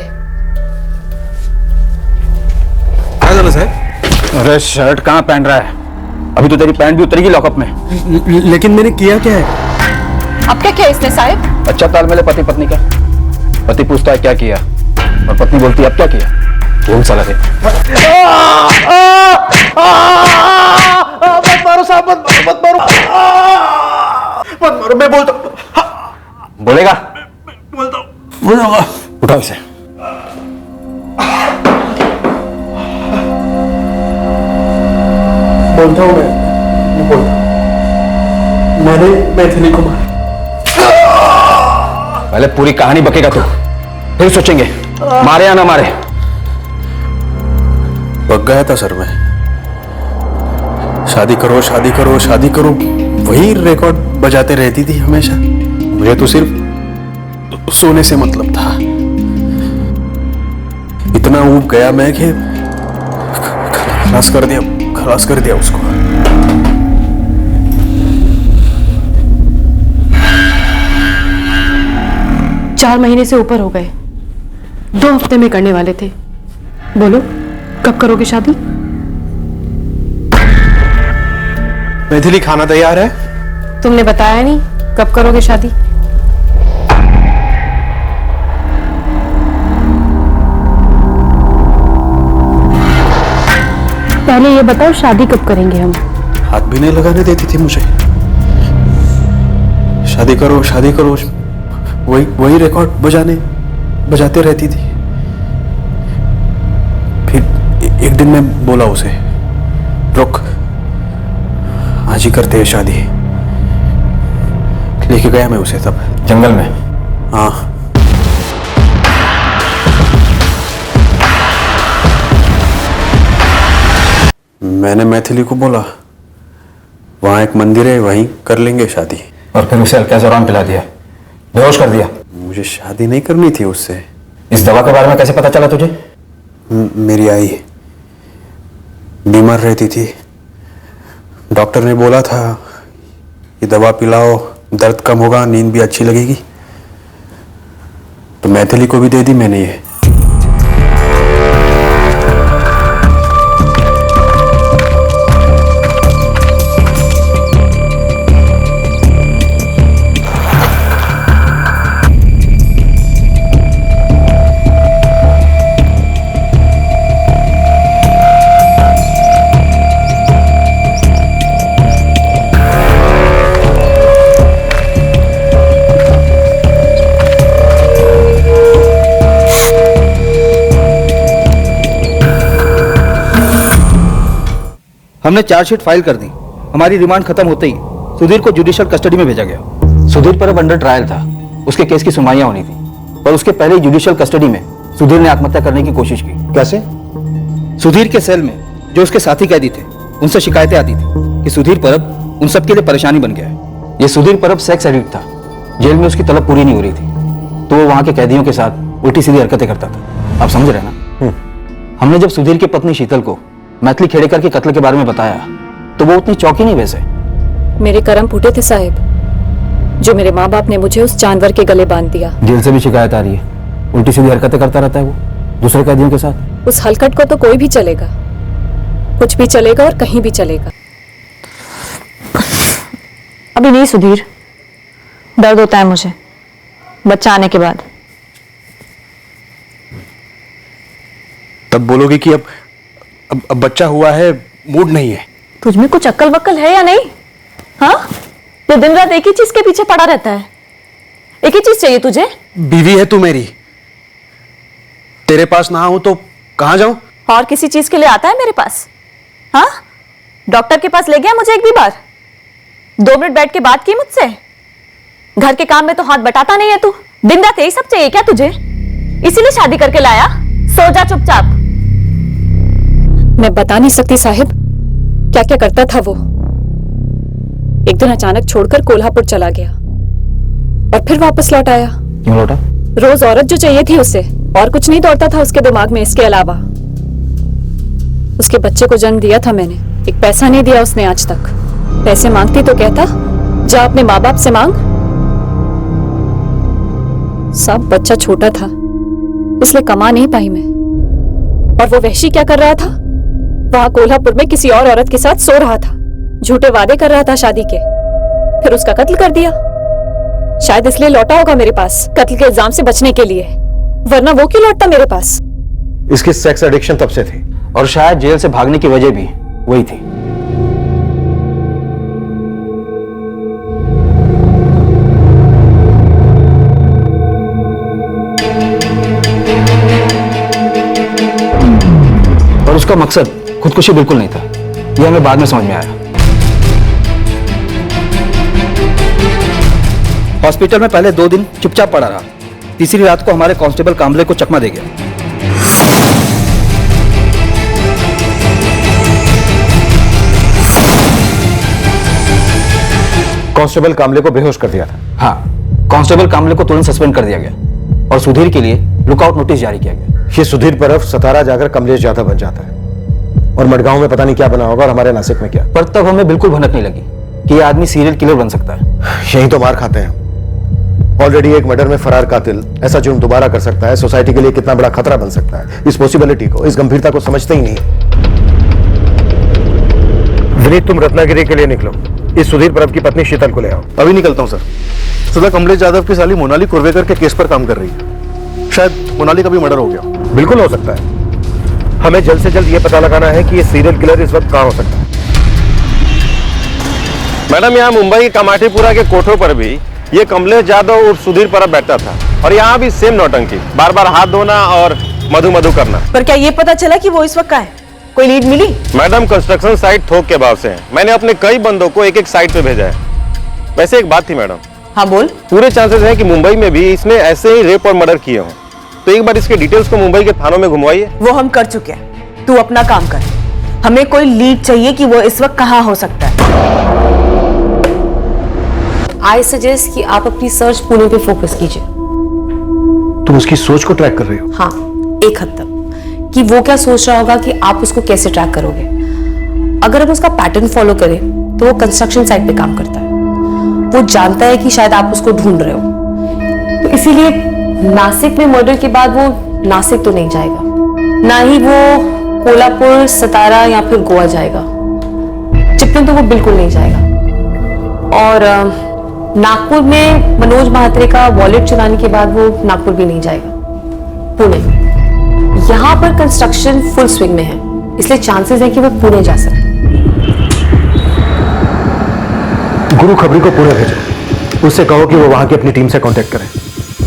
अरे शर्ट कहाँ पहन रहा है? अभी तो तेरी पैंट भी उतरेगी लॉकअप में। लेकिन मैंने किया क्या है? अब क्या किया इसने साहब? अच्छा तालमेल है पति पत्नी का। पति पूछता है क्या किया, और पत्नी बोलती है अब क्या किया। कौन सा लगे? मत मारो साहब, मत मारो, मत मारो। मैं बोलता हूँ। बोलेगा? बोलूंगा। उठाओ इसे। बोलता हूँ मैं बोलता। मैंने मैथिली को मारा। पहले पूरी कहानी बकेगा तू, फिर सोचेंगे मारे या ना मारे। पक गया था सर मैं। शादी करो शादी करो शादी करो, वही रिकॉर्ड बजाते रहती थी हमेशा। मुझे तो सिर्फ सोने से मतलब था। इतना ऊब गया मैं कि खलास कर दिया उसको। 4 महीने से ऊपर हो गए, 2 हफ्ते में करने वाले थे। बोलो कब करोगे शादी? मैथिली खाना तैयार है? तुमने बताया नहीं कब करोगे शादी? पहले ये बताओ शादी कब करेंगे हम? हाथ भी नहीं लगाने देती थी मुझे। शादी करो वही रिकॉर्ड बजाते रहती थी। फिर एक दिन मैं बोला उसे, रुक, आज ही करते हैं शादी। लेके गया मैं उसे तब जंगल में। हाँ, मैंने मैथिली को बोला वहां एक मंदिर है, वहीं कर लेंगे शादी। और फिर उसे अल्काज़ोरान पिला दिया, बेहोश कर दिया। मुझे शादी नहीं करनी थी उससे। इस दवा के बारे में कैसे पता चला तुझे? मेरी आई बीमार रहती थी, डॉक्टर ने बोला था ये दवा पिलाओ, दर्द कम होगा, नींद भी अच्छी लगेगी। तो मैथिली को भी दे दी मैंने ये। हमने चार्जशीट फाइल कर दी। हमारी रिमांड खत्म होते ही सुधीर को जुडिशियल कस्टडी में भेजा गया। सुधीर परब अंडर ट्रायल था, उसके केस की सुनवाइयां होनी थी, पर उसके पहले जुडिशियल कस्टडी में सुधीर ने आत्महत्या करने की कोशिश की। कैसे? सुधीर के सेल में जो उसके साथी कैदी थे उनसे शिकायतें आती थी कि सुधीर परब उन सबके लिए परेशानी बन गया है। ये सुधीर परब सेक्स एडिक्ट था, जेल में उसकी तलब पूरी नहीं हो रही थी तो वो वहां के कैदियों के साथ उल्टी सीधी हरकतें करता था। आप समझ रहे ना? हमने जब सुधीर की पत्नी शीतल को मैथिली खेड़ेकर के कत्ल के बारे में बताया तो वो उतनी चौंकी नहीं। वैसे मेरे कर्म फूटे थे साहिब, जो मेरे माँ बाप ने मुझे उस जानवर के गले बांध दिया। जेल से भी शिकायत आ रही है, उल्टी सीधी हरकतें करता रहता है वो दूसरे कैदियों के साथ। उस हलकट को तो कोई भी चलेगा, कुछ भी चलेगा और कहीं भी चलेगा। अभी नहीं सुधीर, दर्द होता है मुझे बच्चा आने के बाद। तब बोलोगे कि अब बच्चा हुआ है, मूड नहीं है। तुझमें कुछ अक्ल वक्ल है या नहीं? हाँ, तो दिन रात एक ही चीज के पीछे पड़ा रहता है। एक ही चीज चाहिए तुझे। बीवी है तू मेरी, तेरे पास ना आऊं तो कहां जाऊं? और किसी चीज के लिए आता है मेरे पास? हाँ, डॉक्टर के पास ले गया मुझे एक भी बार? 2 मिनट बैठ के बात की मुझसे? घर के काम में तो हाथ बटाता नहीं है तू। दिन रात यही सब चाहिए क्या तुझे? इसीलिए शादी करके लाया? सो जा चुपचाप। मैं बता नहीं सकती साहिब क्या क्या करता था वो। एक दिन अचानक छोड़कर कोल्हापुर चला गया और फिर वापस लौट आया। क्यों लौटा? रोज औरत जो चाहिए थी उसे, और कुछ नहीं दौड़ता था उसके दिमाग में इसके अलावा। उसके बच्चे को जन्म दिया था मैंने, एक पैसा नहीं दिया उसने आज तक। पैसे मांगती तो कहता जा अपने माँ बाप से मांग। सब बच्चा छोटा था इसलिए कमा नहीं पाई मैं। और वो वहशी क्या कर रहा था? वहां कोल्हापुर में किसी और औरत के साथ सो रहा था, झूठे वादे कर रहा था शादी के, फिर उसका कत्ल कर दिया। शायद इसलिए लौटा होगा मेरे पास, कत्ल के इल्जाम से बचने के लिए, वरना वो क्यों लौटता मेरे पास? इसकी सेक्स एडिक्शन तब से थी, और शायद जेल से भागने की वजह भी वही थी। और उसका मकसद खुदकुशी बिल्कुल नहीं था, यह हमें बाद में समझ में आया। हॉस्पिटल में पहले 2 दिन चुपचाप पड़ा रहा, तीसरी रात को हमारे कांस्टेबल कांबले को चकमा दे गया। कांस्टेबल कामले को बेहोश कर दिया था। हाँ, कांस्टेबल कामले को तुरंत सस्पेंड कर दिया गया और सुधीर के लिए लुकआउट नोटिस जारी किया गया। ये सुधीर परब सतारा जाकर कमलेश यादव बन जाता है और मडगांव में पता नहीं क्या बना होगा और हमारे नासिक में क्या। पर तब हमें बिल्कुल भनक नहीं लगी कि ये आदमी सीरियल किलर बन सकता है। यही तो मार खाते हैं। ऑलरेडी एक मर्डर में फरार कातिल ऐसा जुर्म दोबारा कर सकता है, सोसाइटी के लिए कितना बड़ा खतरा बन सकता है। इस पॉसिबिलिटी को, इस गंभीरता को समझते ही नहीं। विनीत, तुम रत्नागिरी के लिए निकलो, इस सुधीर परब की पत्नी शीतल को ले आओ। अभी निकलता हूं सर। सदा कमलेश यादव की साली मोनाली कुर्वेकर के केस पर काम कर रही है। शायद मोनाली का भी मर्डर हो गया। बिल्कुल हो सकता है। हमें जल्द से जल्द ये पता लगाना है कि ये सीरियल किलर इस वक्त कहाँ हो सकता है। मैडम, यहाँ मुंबई के कामाठीपुरा के कोठों पर भी ये कमलेश यादव और सुधीर परब बैठता था, और यहाँ भी सेम नौटंकी, बार बार हाथ धोना और मधु मधु करना। पर क्या ये पता चला कि वो इस वक्त कहाँ है? कोई लीड मिली? मैडम, कंस्ट्रक्शन साइट थोक के भाव से है। मैंने अपने कई बंदों को एक एक साइट पे भेजा है। वैसे एक बात थी मैडम। हाँ बोल। पूरे चांसेस हैं कि मुंबई में भी इसने ऐसे ही रेप और मर्डर किए हों, तो एक बार इसके डिटेल्स को मुंबई के थानों में घुमवाइए। वो हम कर चुके हैं, तू अपना काम कर। हमें कोई लीड चाहिए कि वो इस वक्त कहाँ हो सकता है। आई सजेस्ट कि आप अपनी सर्च पुणे पे फोकस कीजिए। तुम उसकी सोच को ट्रैक कर रही हो? हाँ, एक हद तक, कि वो क्या सोच रहा होगा कि आप उसको कैसे ट्रैक करोगे। अगर हम उसका पैटर्न फॉलो करें तो वो कंस्ट्रक्शन साइट पे काम करता है। वो जानता है कि शायद आप उसको ढूंढ रहे हो, तो इसीलिए नासिक में मर्डर के बाद वो नासिक तो नहीं जाएगा, ना ही वो कोल्हापुर, सतारा या फिर गोवा जाएगा। चिपळूण तो वो बिल्कुल नहीं जाएगा। और नागपुर में मनोज महात्रे का वॉलेट चुराने के बाद वो नागपुर भी नहीं जाएगा। पुणे, यहां पर कंस्ट्रक्शन फुल स्विंग में है, इसलिए चांसेस है कि वो पुणे जा सकते हैं। गुरु खबरी को पुणे भेजो, उससे कहो कि वो वहां की अपनी टीम से कांटेक्ट करें।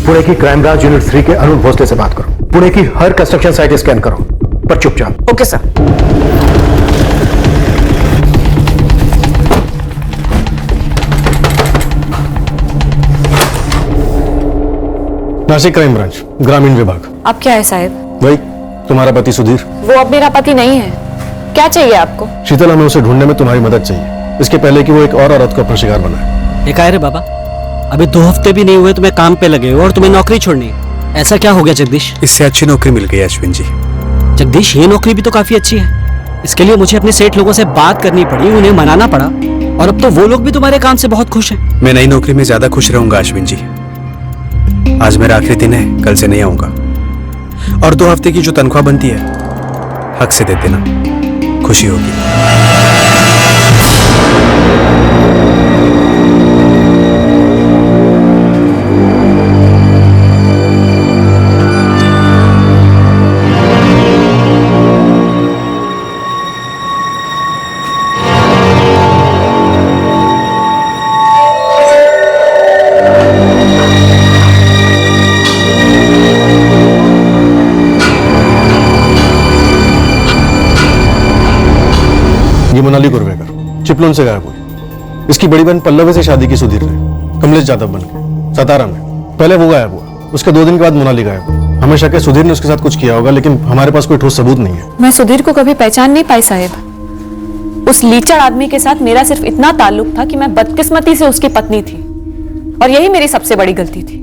पुणे की क्राइम ब्रांच यूनिट 3 के अरुण भोसले से बात करो। पुणे की हर कंस्ट्रक्शन साइट स्कैन करो, पर चुपचाप। Okay sir. Nashik crime branch, ग्रामीण विभाग। अब क्या है साहब? वही तुम्हारा पति सुधीर। वो अब मेरा पति नहीं है। क्या चाहिए आपको? शीतल, हमें उसे ढूंढने में तुम्हारी मदद चाहिए, इसके पहले कि वो एक और औरत को अपना शिकार बनाए। ये काय रे बाबा, अभी 2 हफ्ते भी नहीं हुए तुम्हें काम पे लगे हो और तुम्हें नौकरी छोड़नी है। ऐसा क्या हो गया जगदीश? इससे अच्छी नौकरी मिल गई अश्विन जी। जगदीश, ये नौकरी भी तो काफी अच्छी है। इसके लिए मुझे अपने सेठ लोगों से बात करनी पड़ी, उन्हें मनाना पड़ा, और अब तो वो लोग भी तुम्हारे काम से बहुत खुश हैं। मैं नई नौकरी में ज्यादा खुश रहूंगा अश्विन जी। आज मेरा आखिरी दिन है, कल से नहीं आऊंगा। और 2 हफ्ते की जो तनख्वाह बनती है हक से दे देना, खुशी होगी। ये मोनाली कुरवेकर चिपळूण से गायब हुई। इसकी बड़ी बहन पल्लवी से शादी की सुधीर ने, कमलेश यादव बन के सतारा में। पहले वो गायब हुआ, उसके 2 दिन के बाद मोनाली गायब हुई। हमें शक है सुधीर ने उसके साथ कुछ किया होगा, लेकिन हमारे पास कोई ठोस सबूत नहीं है। मैं सुधीर को कभी पहचान नहीं पाई साहब। उस लीचड़ आदमी के साथ मेरा सिर्फ इतना ताल्लुक था कि मैं बदकिस्मती से उसकी पत्नी थी, और यही मेरी सबसे बड़ी गलती थी।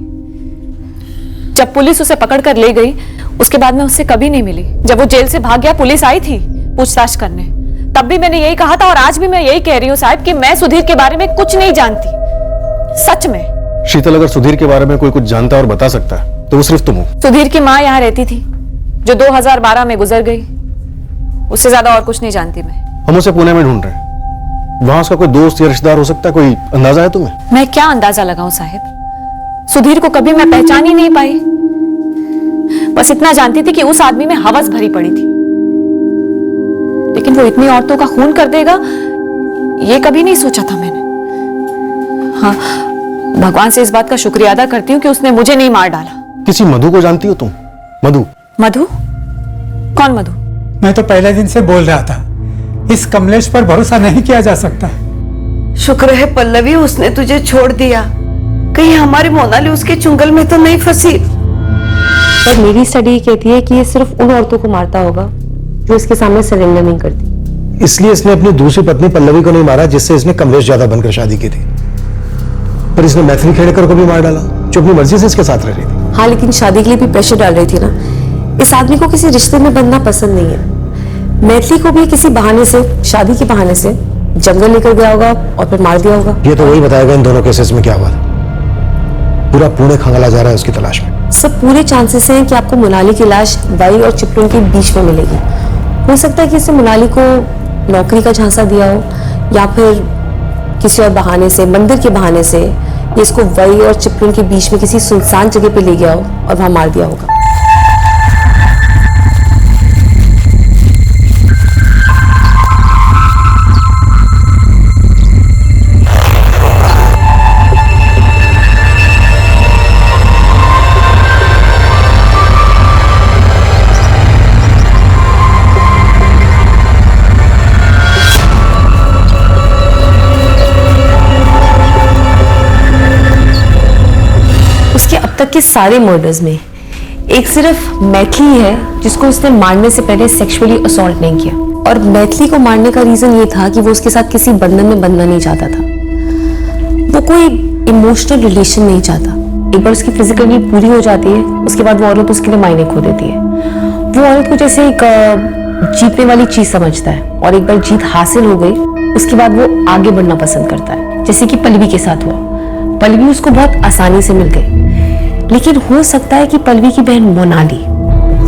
जब पुलिस उसे पकड़ कर ले गई, उसके बाद मैं उससे कभी नहीं मिली। जब वो जेल से भाग गया, पुलिस आई थी पूछताछ करने, तब भी मैंने यही कहा था, और आज भी मैं यही कह रही हूँ साहब कि मैं सुधीर के बारे में कुछ नहीं जानती, सच में। शीतल, अगर सुधीर के बारे में कोई कुछ जानता और बता सकता है तो वो सिर्फ तुम हो। सुधीर की माँ यहाँ रहती थी, जो 2012 में गुजर गई। उससे ज्यादा और कुछ नहीं जानती मैं। हम उसे पुणे में ढूंढ रहे हैं। वहां उसका कोई दोस्त या रिश्तेदार हो सकता है, कोई अंदाजा है तुम्हें? मैं क्या अंदाजा लगाऊं साहब? सुधीर को कभी मैं पहचान ही नहीं पाई। बस इतना जानती थी कि उस आदमी में हवस भरी पड़ी थी, लेकिन वो इतनी औरतों का खून कर देगा, ये कभी नहीं सोचा था मैंने। हाँ, भगवान से इस बात का शुक्रिया अदा करती हूँ कि उसने मुझे नहीं मार डाला। किसी मधु को जानती हो तुम? मधु? मधु? कौन मधु? मैं तो पहले दिन से बोल रहा था, इस कमलेश पर भरोसा नहीं किया जा सकता। शुक्र है पल्लवी, उसने तुझे छोड़ दिया। कहीं हमारी मोनाली उसके चुंगल में तो नहीं फंसी। पर मेरी स्टडी कहती है कि ये सिर्फ उन औरतों को मारता होगा जो इसके सामने सरेंडर नहीं करती। इसलिए इसने अपनी दूसरी पत्नी पल्लवी को नहीं मारा, जिससे इसने कमलेश यादव बनकर शादी की थी। पर इसने मैथिली खेड़कर को भी मार डाला, जो अपनी मर्जी से इसके साथ रह रही थी। हाँ, लेकिन शादी के लिए भी प्रेशर डाल रही थी ना। इस आदमी को किसी रिश्ते में बंधना पसंद नहीं है। मैथिली को भी किसी बहाने से, शादी के बहाने से जंगल लेकर गया होगा और फिर मार दिया होगा। ये तो वही बताएगा इन दोनों केसेस में क्या हुआ। पूरा पुणे खंगाला जा रहा है उसकी तलाश में। सब पूरे चांसेस हैं कि आपको मोनाली की लाश वाई और चिपळूण के बीच में मिलेगी। हो सकता है कि इसने मोनाली को नौकरी का झांसा दिया हो, या फिर किसी और बहाने से, मंदिर के बहाने से ये इसको वाई और चिपळूण के बीच में किसी सुनसान जगह पे ले गया हो और वहां मार दिया होगा। तक के सारे मर्डर्स में एक सिर्फ मैथिली है जिसको उसने मारने से पहले सेक्सुअली असॉल्ट नहीं किया, और मैथिली को मारने का रीजन ये था कि वो उसके साथ किसी बंधन में बंधना नहीं चाहता था। वो कोई इमोशनल रिलेशन नहीं चाहता। एक बार उसकी फिजिकल नीड पूरी हो जाती है, उसके बाद वो औरत उसके लिए मायने खो देती है। वो औरत को जैसे एक जीतने वाली चीज समझता है, और एक बार जीत हासिल हो गई उसके बाद वो आगे बढ़ना पसंद करता है, जैसे कि पल्लवी के साथ हुआ। पल्लवी उसको बहुत आसानी से मिल गई, लेकिन हो सकता है कि पल्लवी की बहन मोनाली,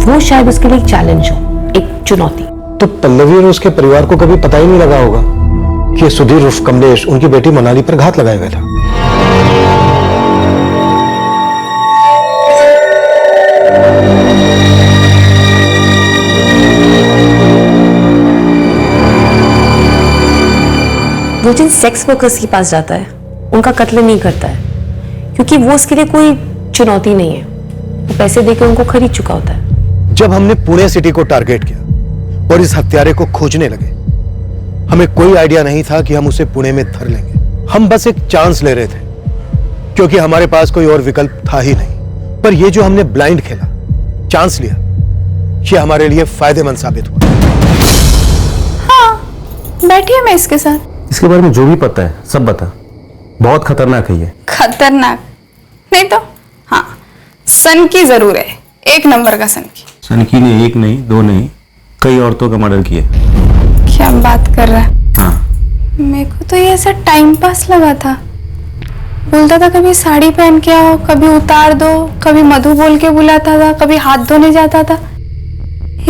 वो शायद उसके लिए एक चैलेंज हो, एक चुनौती। तो पल्लवी और उसके परिवार को कभी पता ही नहीं लगा होगा कि सुधीर उर्फ कमलेश उनकी बेटी मोनाली पर घात लगाया गया था। वो जिन सेक्स वर्कर्स के पास जाता है उनका कत्ल नहीं करता है, क्योंकि वो उसके लिए कोई चुनौती नहीं है। वो पैसे देकर उनको खरीद चुका होता है। जब हमने पुणे सिटी को टारगेट किया और इस हत्यारे को खोजने लगे, हमें कोई आइडिया नहीं था कि हम उसे पुणे में धर लेंगे। हम बस एक चांस ले रहे थे, क्योंकि हमारे पास कोई और विकल्प था ही नहीं। पर ये जो हमने ब्लाइंड खेला, चांस लिया, ये हमारे लिए फायदेमंद साबित हुआ। हाँ, बैठिए मैं इसके साथ। इसके बारे में जो भी पता है सब बता। बहुत खतरनाक है ये। खतरनाक नहीं तो हाँ, सनकी जरूर है, एक नंबर का सनकी। सनकी ने एक नहीं, दो नहीं, कई औरतों का मर्डर किया। क्या बात कर रहा है? हाँ। मेरे को तो ये ऐसा टाइम पास लगा था। बोलता था कभी साड़ी पहन के आओ, कभी उतार दो, कभी मधु बोल के बुलाता था, कभी हाथ धोने जाता था।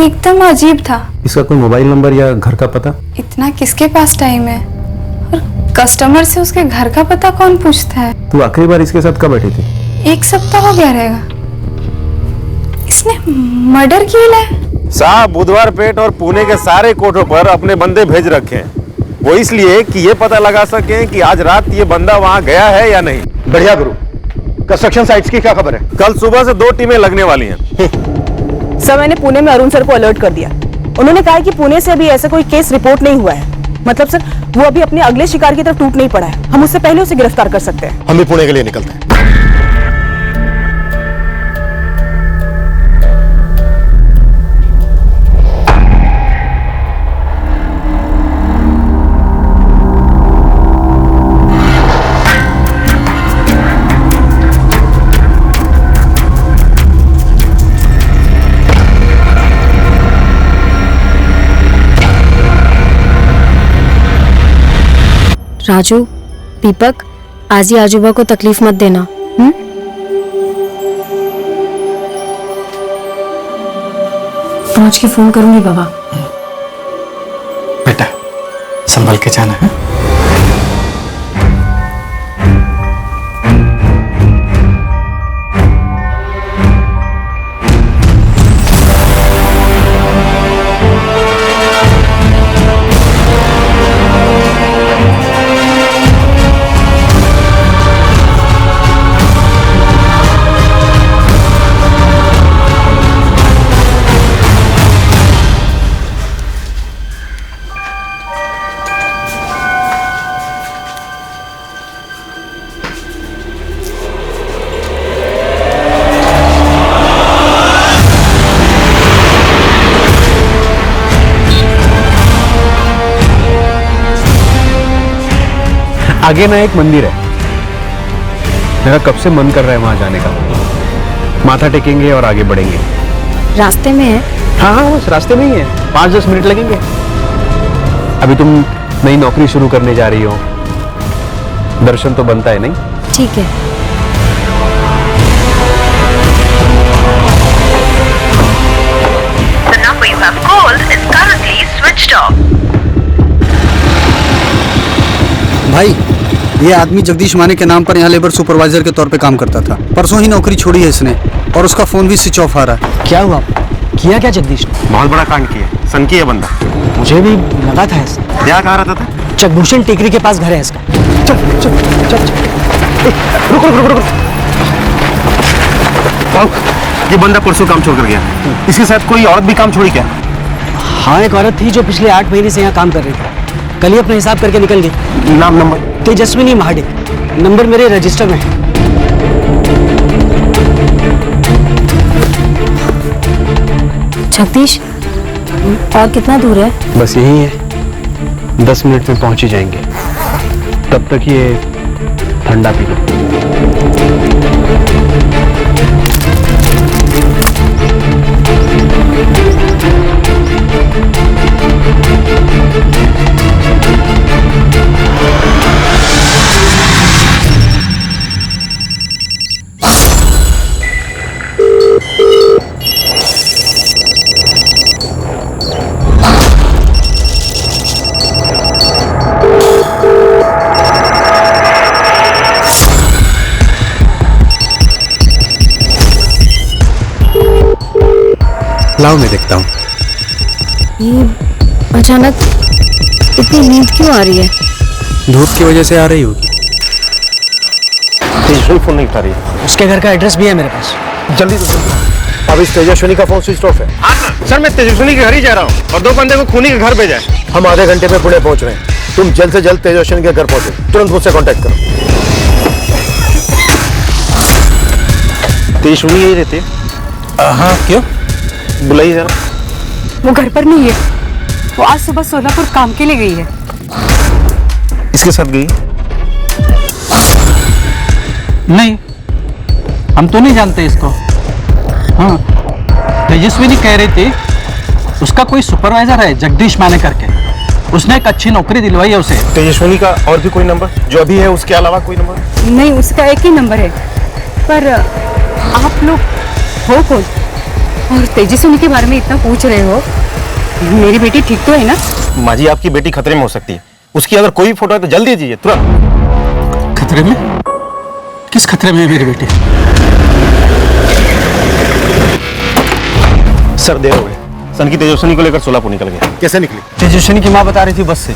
एकदम अजीब था। इसका कोई मोबाइल नंबर या घर का पता? इतना किसके पास टाइम है, और कस्टमर से उसके घर का पता कौन पूछता है? तू आखिरी बार इसके साथ कब बैठी थी? 1 सप्ताह हो गया रहेगा। इसने मर्डर किया है। साहब बुधवार पेट और पुणे के सारे कोर्टों पर अपने बंदे भेज रखे हैं, वो इसलिए कि ये पता लगा सके कि आज रात ये बंदा वहां गया है या नहीं। बढ़िया गुरु। कंस्ट्रक्शन साइट्स की क्या खबर है? कल सुबह से 2 टीमें लगने वाली हैं। सर मैंने पुणे में अरुण सर को अलर्ट कर दिया। उन्होंने कहा कि पुणे से अभी ऐसा कोई केस रिपोर्ट नहीं हुआ है। मतलब सर वो अभी अपने अगले शिकार की तरफ टूट नहीं पड़ा है। हम उससे पहले उसे गिरफ्तार कर सकते हैं। हम भी पुणे के लिए निकलते हैं। राजू, दीपक, आज ही आजूबा को तकलीफ मत देना। पहुंच के फोन करूंगी बाबा। बेटा संभल के जाना है। आगे ना एक मंदिर है, मेरा कब से मन कर रहा है वहां जाने का। माथा टेकेंगे और आगे बढ़ेंगे। रास्ते में है? हाँ हाँ बस रास्ते में ही है, 5-10 मिनट लगेंगे। अभी तुम नई नौकरी शुरू करने जा रही हो, दर्शन तो बनता है नहीं? ठीक है। The number you have called is currently switched off. भाई, ये आदमी जगदीश माने के नाम पर यहाँ लेबर सुपरवाइजर के तौर पे काम करता था। परसों ही नौकरी छोड़ी है इसने, और उसका फोन भी स्विच ऑफ आ रहा है। क्या हुआ? किया क्या जगदीश ने? बहुत बड़ा कांड किया, सनकी है बंदा। मुझे भी लगा था ऐसा। क्या कहा रहता था? चकभूषण टेकरी के पास घर है इसका। चल चल चल चल। रुको रुको रुको रुको। ये बंदा परसों काम छोड़ कर गया, इसके साथ कोई औरत भी काम छोड़ी क्या? हाँ, एक औरत थी जो पिछले 8 महीने से यहाँ काम कर रही थी। कल ही अपना हिसाब करके निकल गई। नाम नंबर? तेजस्विनी महाडिक। नंबर मेरे रजिस्टर में है। जगदीश, और कितना दूर है? बस यही है, 10 मिनट में पहुंच ही जाएंगे। तब तक ये ठंडा पी लो। लाओ मैं देखता हूँ। ये अचानक इतनी नींद क्यों आ रही है? धूप की वजह से आ रही होगी। तेजस्विनी फोन नहीं उठा रही है। उसके घर का एड्रेस भी है मेरे पास। जल्दी तो जल्दी। अब इस तेजस्विनी का फोन स्विच ऑफ है। हाँ सर, मैं तेजस्विनी के घर ही जा रहा हूँ और 2 बंदे को खूनी के घर भेजा है। हम आधे घंटे में पुणे पहुंच रहे हैं। तुम जल्द से जल्द तेजस्विनी के घर पहुंचो। तुरंत मुझसे कांटेक्ट करो। तेजस्विनी यही रहती है? हाँ, क्यों? बुलाइए जरा। वो घर पर नहीं है, वो आज सुबह सोलापुर काम के लिए गई है। इसके साथ गई? नहीं, हम तो नहीं जानते इसको। हाँ, तेजस्विनी कह रही थी उसका कोई सुपरवाइजर है जगदीश माने करके, उसने एक अच्छी नौकरी दिलवाई है उसे। तेजस्विनी का और भी कोई नंबर जो अभी है उसके अलावा कोई नंबर? नहीं, उसका एक ही नंबर है। पर आप लोग हो कौन और तेजस्विनी के बारे में इतना पूछ रहे हो? मेरी बेटी ठीक तो है ना? माँ जी, आपकी बेटी खतरे में हो सकती है। उसकी अगर कोई फोटो है तो जल्दी दीजिए, तुरंत। खतरे में? किस खतरे में है मेरी बेटी? सर देर हो गई। सन की तेजस्विनी को लेकर सोलापुर निकल गया। कैसे निकली? तेजस्विनी की माँ बता रही थी बस से।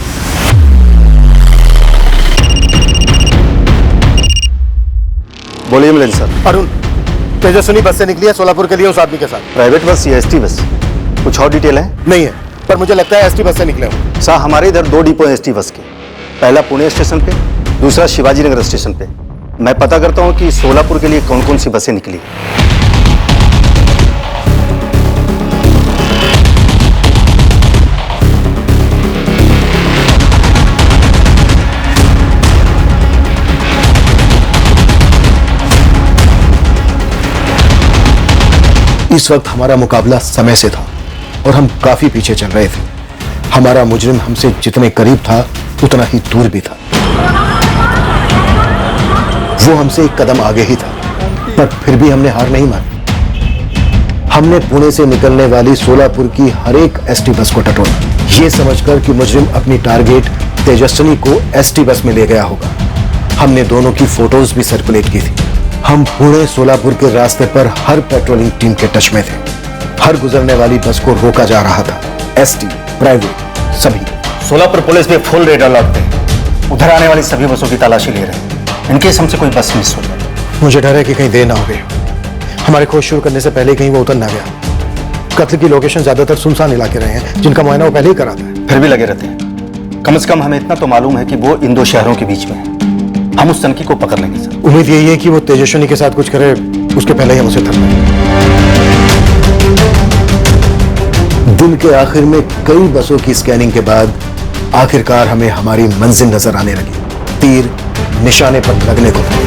बोलिए मिलेंगे सर। अरुण, तेजस्विनी बस से निकली है सोलापुर के लिए उस आदमी के साथ। प्राइवेट बस या एसटी बस? कुछ और डिटेल है? नहीं है, पर मुझे लगता है एसटी बस से निकले हो। सर, हमारे इधर 2 डिपो हैं एसटी बस के। पहला पुणे स्टेशन पे, दूसरा शिवाजी नगर स्टेशन पे। मैं पता करता हूँ कि सोलापुर के लिए कौन कौन सी बसें निकली। इस वक्त हमारा मुकाबला समय से था और हम काफी पीछे चल रहे थे। हमारा मुजरिम हमसे जितने करीब था उतना ही दूर भी था। वो हमसे एक कदम आगे ही था, पर फिर भी हमने हार नहीं मानी। हमने पुणे से निकलने वाली सोलापुर की हर एक एसटी बस को टटोला, ये समझकर कि मुजरिम अपनी टारगेट तेजस्विनी को एसटी बस में ले गया होगा। हमने दोनों की फोटोज भी सर्कुलेट की थी। हम पुणे सोलापुर के रास्ते पर हर पेट्रोलिंग टीम के टच में थे। हर गुजरने वाली बस को रोका जा रहा था। एसटी, प्राइवेट, सभी। सोलापुर पुलिस पे फुल रेड अलर्ट थे। उधर आने वाली सभी बसों की तलाशी ले रहे हैं। इनकेस हमसे कोई बस मिस हो जाए। मुझे डर है कि कहीं देर ना हो गई। हमारे खोज शुरू करने से पहले कहीं वो उतर ना गया। कत्ल की लोकेशन ज्यादातर सुनसान इलाके रहे हैं जिनका मुआयना वो पहले ही करा था। फिर भी लगे रहते हैं। कम से कम हमें इतना तो मालूम है कि वो इन 2 शहरों के बीच में है। हम उस सनकी को पकड़ लेंगे सर। उम्मीद यही है कि वो तेजस्विनी के साथ कुछ करे, उसके पहले ही हम उसे थक लें। दिन के आखिर में कई बसों की स्कैनिंग के बाद आखिरकार हमें हमारी मंजिल नजर आने लगी। तीर निशाने पर लगने को था।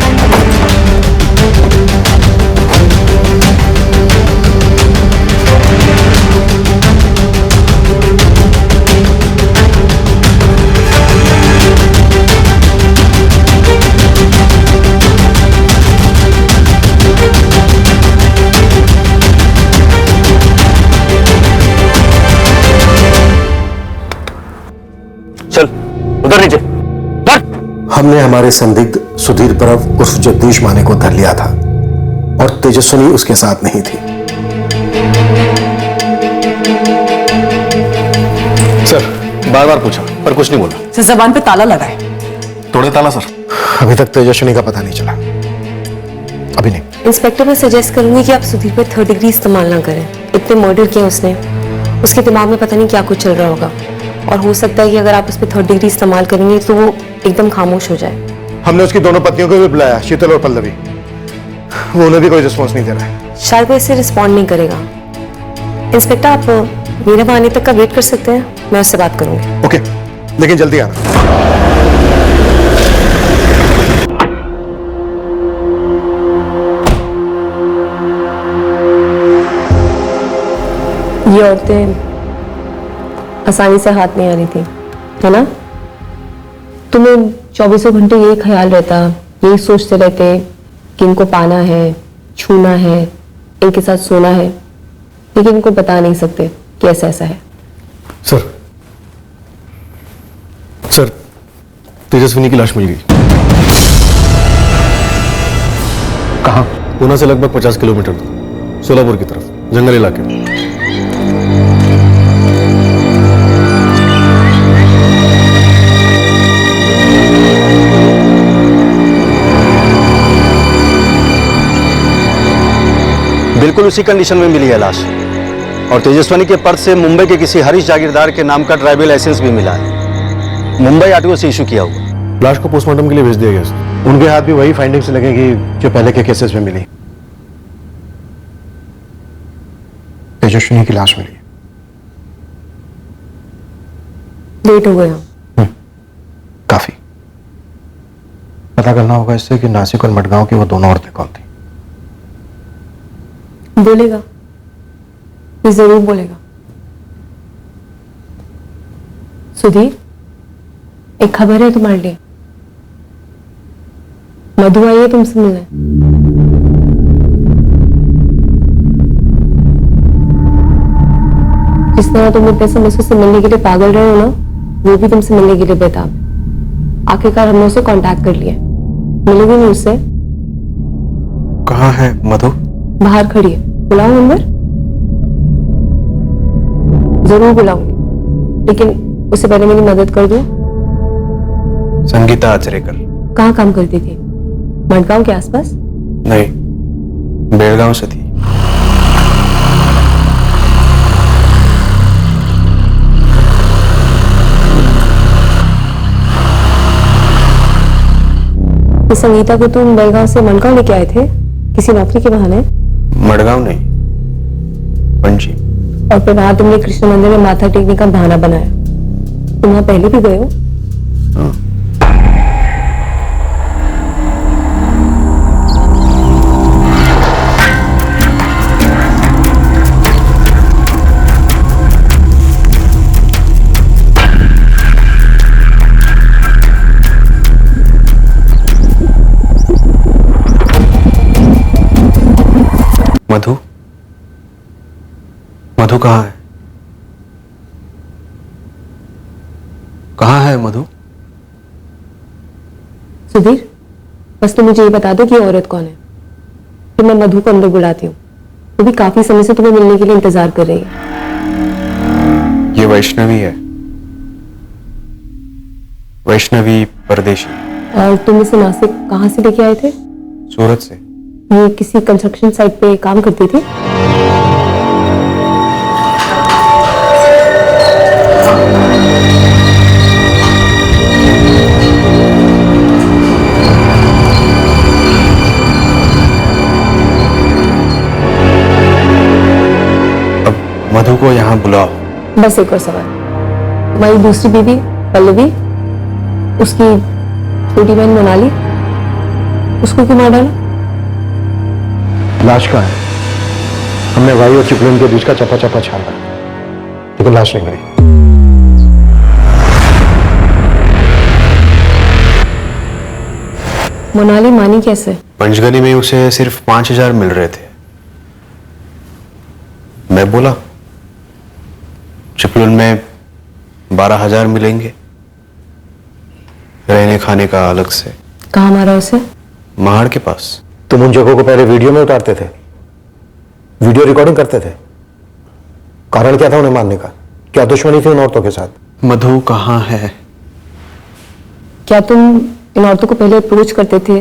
चल उधर नीचे। हमने हमारे संदिग्ध सुधीर परब उर्फ जगदीश माने को धर लिया था और तेजस्विनी उसके साथ नहीं थी। सर, बार-बार पूछा पर कुछ नहीं बोला। सर, जबान पे ताला लगा है। तोड़े ताला सर। अभी तक तेजस्विनी का पता नहीं चला। अभी नहीं। इंस्पेक्टर, मैं सजेस्ट करूंगी कि आप सुधीर पर 3rd डिग्री इस्तेमाल ना करें। इतने मर्डर किए उसने, उसके दिमाग में पता नहीं क्या कुछ चल रहा होगा और हो सकता है कि अगर आप उस पर 3rd डिग्री इस्तेमाल करेंगे तो वो एकदम खामोश हो जाए। हमने उसकी दोनों पत्नियों को भी बुलाया, शीतल और पल्लवी। वो उन्हें भी कोई रिस्पॉन्स नहीं दे रहा है। शायद वो इससे रिस्पॉन्ड नहीं करेगा। इंस्पेक्टर, आप मेरे वहां आने तक का वेट कर सकते हैं, मैं उससे बात करूंगी। ओके, लेकिन जल्दी आना। ये औरतें आसानी से हाथ नहीं आ रही थी, है ना? तुम्हें 24 घंटे यही ख्याल रहता, यही सोचते रहते कि इनको पाना है, छूना है, इनके साथ सोना है, लेकिन इनको बता नहीं सकते कि ऐसा ऐसा है। सर तेजस्विनी की लाश मिल गई। कहाँ? पूना से लगभग 50 किलोमीटर दूर, सोलापुर की तरफ, जंगल इलाके में। बिल्कुल उसी कंडीशन में मिली है लाश, और तेजस्विनी के पर्स से मुंबई के किसी हरीश जागीरदार के नाम का ड्राइविंग लाइसेंस भी मिला है। मुंबई आरटीओ से इशू किया हुआ। लाश को पोस्टमार्टम के लिए भेज दिया गया सर। उनके हाथ भी वही फाइंडिंग्स लगेगी जो पहले के केसेस में मिली। तेजस्विनी की लाश मिली। लेट हो गया। काफी। पता करना होगा इससे कि नासिक और मडगांव की वो दोनों औरतें कौन थी। बोलेगा, ये जरूर बोलेगा। सुधीर, एक खबर है तुम्हारे लिए। मधु आई है तुमसे मिलने। जिस तरह तुम इतने समय से उससे मिलने के लिए पागल रहे हो ना, वो भी तुमसे मिलने के लिए बेताब। आखिरकार हमने उसे कांटेक्ट कर लिया। मिलोगे नहीं उससे? कहाँ है मधु? बाहर खड़ी है। बुलाओ नंबर? जरूर बुलाऊंगी, लेकिन उससे पहले मेरी मदद कर दो। संगीता आचरेकर। कहाँ काम करती थी? मडगांव के आसपास? नहीं, बेलगांव से थी। इस संगीता को तुम बेलगांव से मडगांव लेके आए थे किसी नौकरी के बहाने? मडगांव नहीं, पणजी। और फिर वहां तुमने कृष्ण मंदिर में माथा टेकने का बहाना बनाया। तुम वहां पहले भी गए हो? मधु? मधु कहाँ है? कहाँ है मधु? सुधीर, बस तुम मुझे ये बता दो कि ये औरत कौन है, फिर मैं मधु को अंदर बुलाती हूँ। वो भी काफी समय से तुम्हें मिलने के लिए इंतजार कर रही है। ये वैष्णवी है, वैष्णवी परदेशी। और तुम इसे नासिक कहाँ से लेके आए थे? सूरत से। ये किसी कंस्ट्रक्शन साइट पे काम करती थी? अब मधु को यहाँ बुलाओ। बस एक और सवाल, तुम्हारी दूसरी बीवी पल्लवी, उसकी छोटी बहन मोनाली, उसको क्यों मार डाला? लाश कहाँ है? हमने वाई और चिपलून के बीच का चप्पा चप्पा छाना, लेकिन लाश नहीं मिली। मोनाली मानी कैसे? पंचगनी में उसे सिर्फ 5,000 मिल रहे थे। मैं बोला चिपलून में 12,000 मिलेंगे, रहने खाने का अलग से। कहाँ मारा उसे? महाड़ के पास। तुम उन जगहों को पहले वीडियो में उतारते थे, वीडियो रिकॉर्डिंग करते थे। कारण क्या था उन्हें मारने का? क्या दुश्मनी थी उन औरतों के साथ? मधु कहाँ है? क्या तुम इन औरतों को पहले अप्रोच करते थे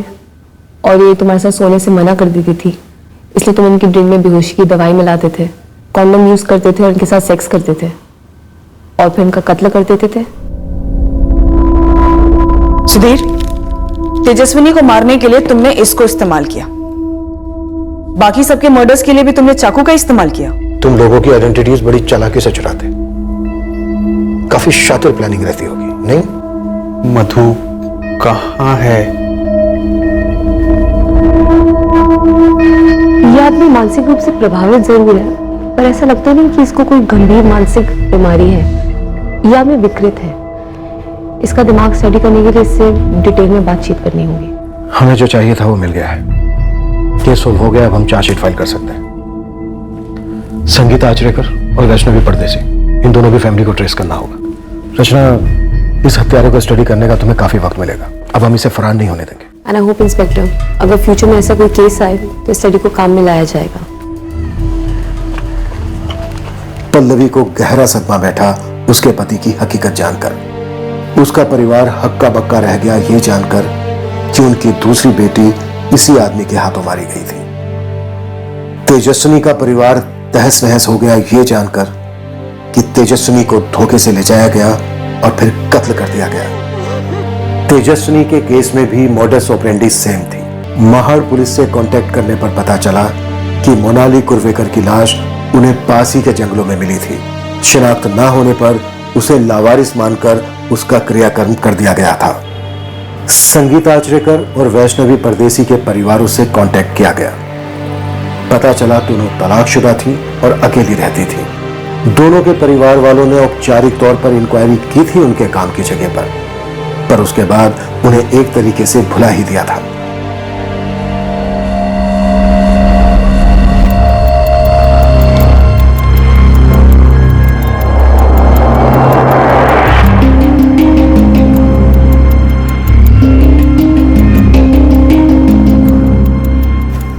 और ये तुम्हारे साथ सोने से मना कर देती थी, इसलिए तुम उनकी ड्रिंक में बेहोशी की दवाई मिलाते थे, कॉन्डम यूज करते थे और उनके साथ सेक्स करते थे और फिर उनका कत्ल कर देते थे? सुधीर, तेजस्विनी को मारने के लिए तुमने इसको इस्तेमाल किया। बाकी सबके मर्डर्स के लिए भी तुमने चाकू का इस्तेमाल किया? तुम लोगों की आइडेंटिटीज बड़ी चालाकी से चुराते, काफी शातिर प्लानिंग रहती होगी, नहीं? मधु कहाँ है? ये आदमी मानसिक रूप से प्रभावित जरूर है, पर ऐसा लगता नहीं कि इसको कोई गंभीर मानसिक बीमारी है। ये आदमी विकृत है। इसका दिमाग स्टडी करने के लिए इससे डिटेल में बातचीत करनी होगी। हमें जो चाहिए था वो मिल गया है। केस सोल्व हो गया, अब हम चार्जशीट फाइल कर सकते हैं। संगीता आचरेकर और वैष्णवी परदेसी, इन दोनों की फैमिली को ट्रेस करना होगा। रचना, इस हत्यारे को स्टडी करने का तुम्हें काफी वक्त मिलेगा। अब हम इसे फरार नहीं होने देंगे। एंड आई होप इंस्पेक्टर, अगर फ्यूचर में ऐसा कोई केस आए तो स्टडी को काम में लाया जाएगा। पल्लवी को गहरा सदमा बैठा उसके पति की हकीकत जानकर। उसका परिवार हक्का बक्का रह गया ये जानकर कि उनकी दूसरी बेटी इसी आदमी के हाथों मारी गई थी। तेजस्विनी का परिवार तहस नहस हो गया ये जानकर कि तेजस्विनी को धोखे से ले जाया गया और फिर कत्ल कर दिया गया। तेजस्विनी के केस में भी मॉडस ऑपरेंडी सेम थी। महाड़ पुलिस से कांटेक्ट करने पर पता चला कि मोनाली कुर्वेकर की लाश उन्हें पास ही के जंगलों में मिली थी। शिनाख्त न होने पर उसे लावारिस मानकर उसका क्रियाकर्म कर दिया गया था। संगीता आचरेकर और वैष्णवी परदेसी के परिवारों से कांटेक्ट किया गया। पता चला दोनों तलाकशुदा थी और अकेली रहती थी। दोनों के परिवार वालों ने औपचारिक तौर पर इंक्वायरी की थी उनके काम की जगह पर उसके बाद उन्हें एक तरीके से भुला ही दिया था।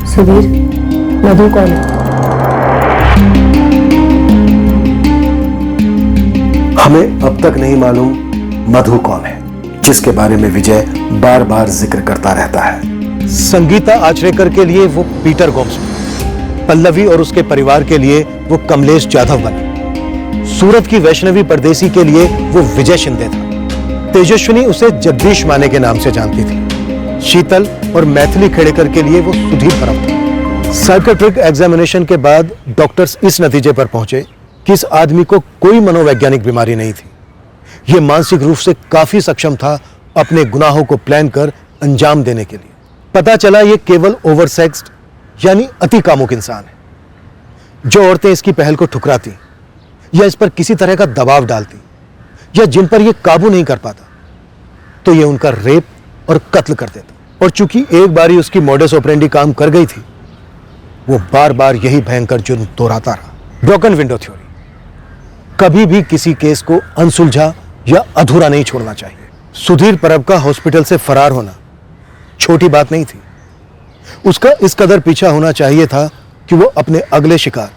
सुधीर, मधु कौन है? हमें अब तक नहीं मालूम मधु कौन है, जिसके बारे में विजय बार बार जिक्र करता रहता है। संगीता आचरेकर के लिए वो पीटर गोम्स बना, पल्लवी और उसके परिवार के लिए वो कमलेश जाधव बना, सूरत की वैष्णवी परदेसी के लिए वो विजय शिंदे था, तेजस्विनी उसे जगदीश माने के नाम से जानती थी, शीतल और मैथिली खेड़ेकर के लिए वो सुधीर परब था। साइकेट्रिक एग्जामिनेशन के बाद डॉक्टर्स इस नतीजे पर पहुंचे कि इस आदमी को कोई मनोवैज्ञानिक बीमारी नहीं थी। यह मानसिक रूप से काफी सक्षम था अपने गुनाहों को प्लान कर अंजाम देने के लिए। पता चला ये केवल ओवरसेक्स्ड यानी अति कामुक इंसान है। जो औरतें इसकी पहल को ठुकराती या इस पर किसी तरह का दबाव डालती या जिन पर यह काबू नहीं कर पाता तो ये उनका रेप और कत्ल कर देता। और चूंकि एक बारी उसकी मॉडस ऑपरेंडी काम कर गई थी, वो बार बार यही भयंकर जुर्म दोहराता रहा। ब्रोकन विंडो थ्योरी, कभी भी किसी केस को अनसुलझा या अधूरा नहीं छोड़ना चाहिए। सुधीर परब का हॉस्पिटल से फरार होना छोटी बात नहीं थी। उसका इस कदर पीछा होना चाहिए था कि वो अपने अगले शिकार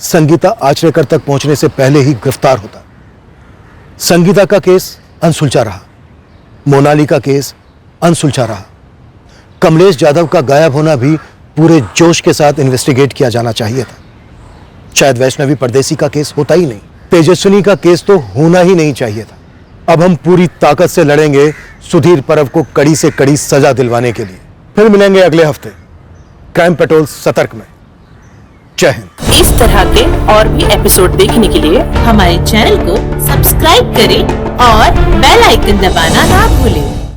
संगीता आचरेकर तक पहुंचने से पहले ही गिरफ्तार होता। संगीता का केस अनसुलझा रहा, मोनाली का केस अनसुलझा रहा, कमलेश जाधव का गायब होना भी पूरे जोश के साथ इन्वेस्टिगेट किया जाना चाहिए था। शायद वैष्णवी परदेसी का केस होता ही नहीं, तेजस्विनी का केस तो होना ही नहीं चाहिए था। अब हम पूरी ताकत से लड़ेंगे सुधीर परब को कड़ी से कड़ी सजा दिलवाने के लिए। फिर मिलेंगे अगले हफ्ते क्राइम पेट्रोल सतर्क में। जय हिंद। इस तरह के और भी एपिसोड देखने के लिए हमारे चैनल को सब्सक्राइब करें और बेल आइकन दबाना ना भूलें।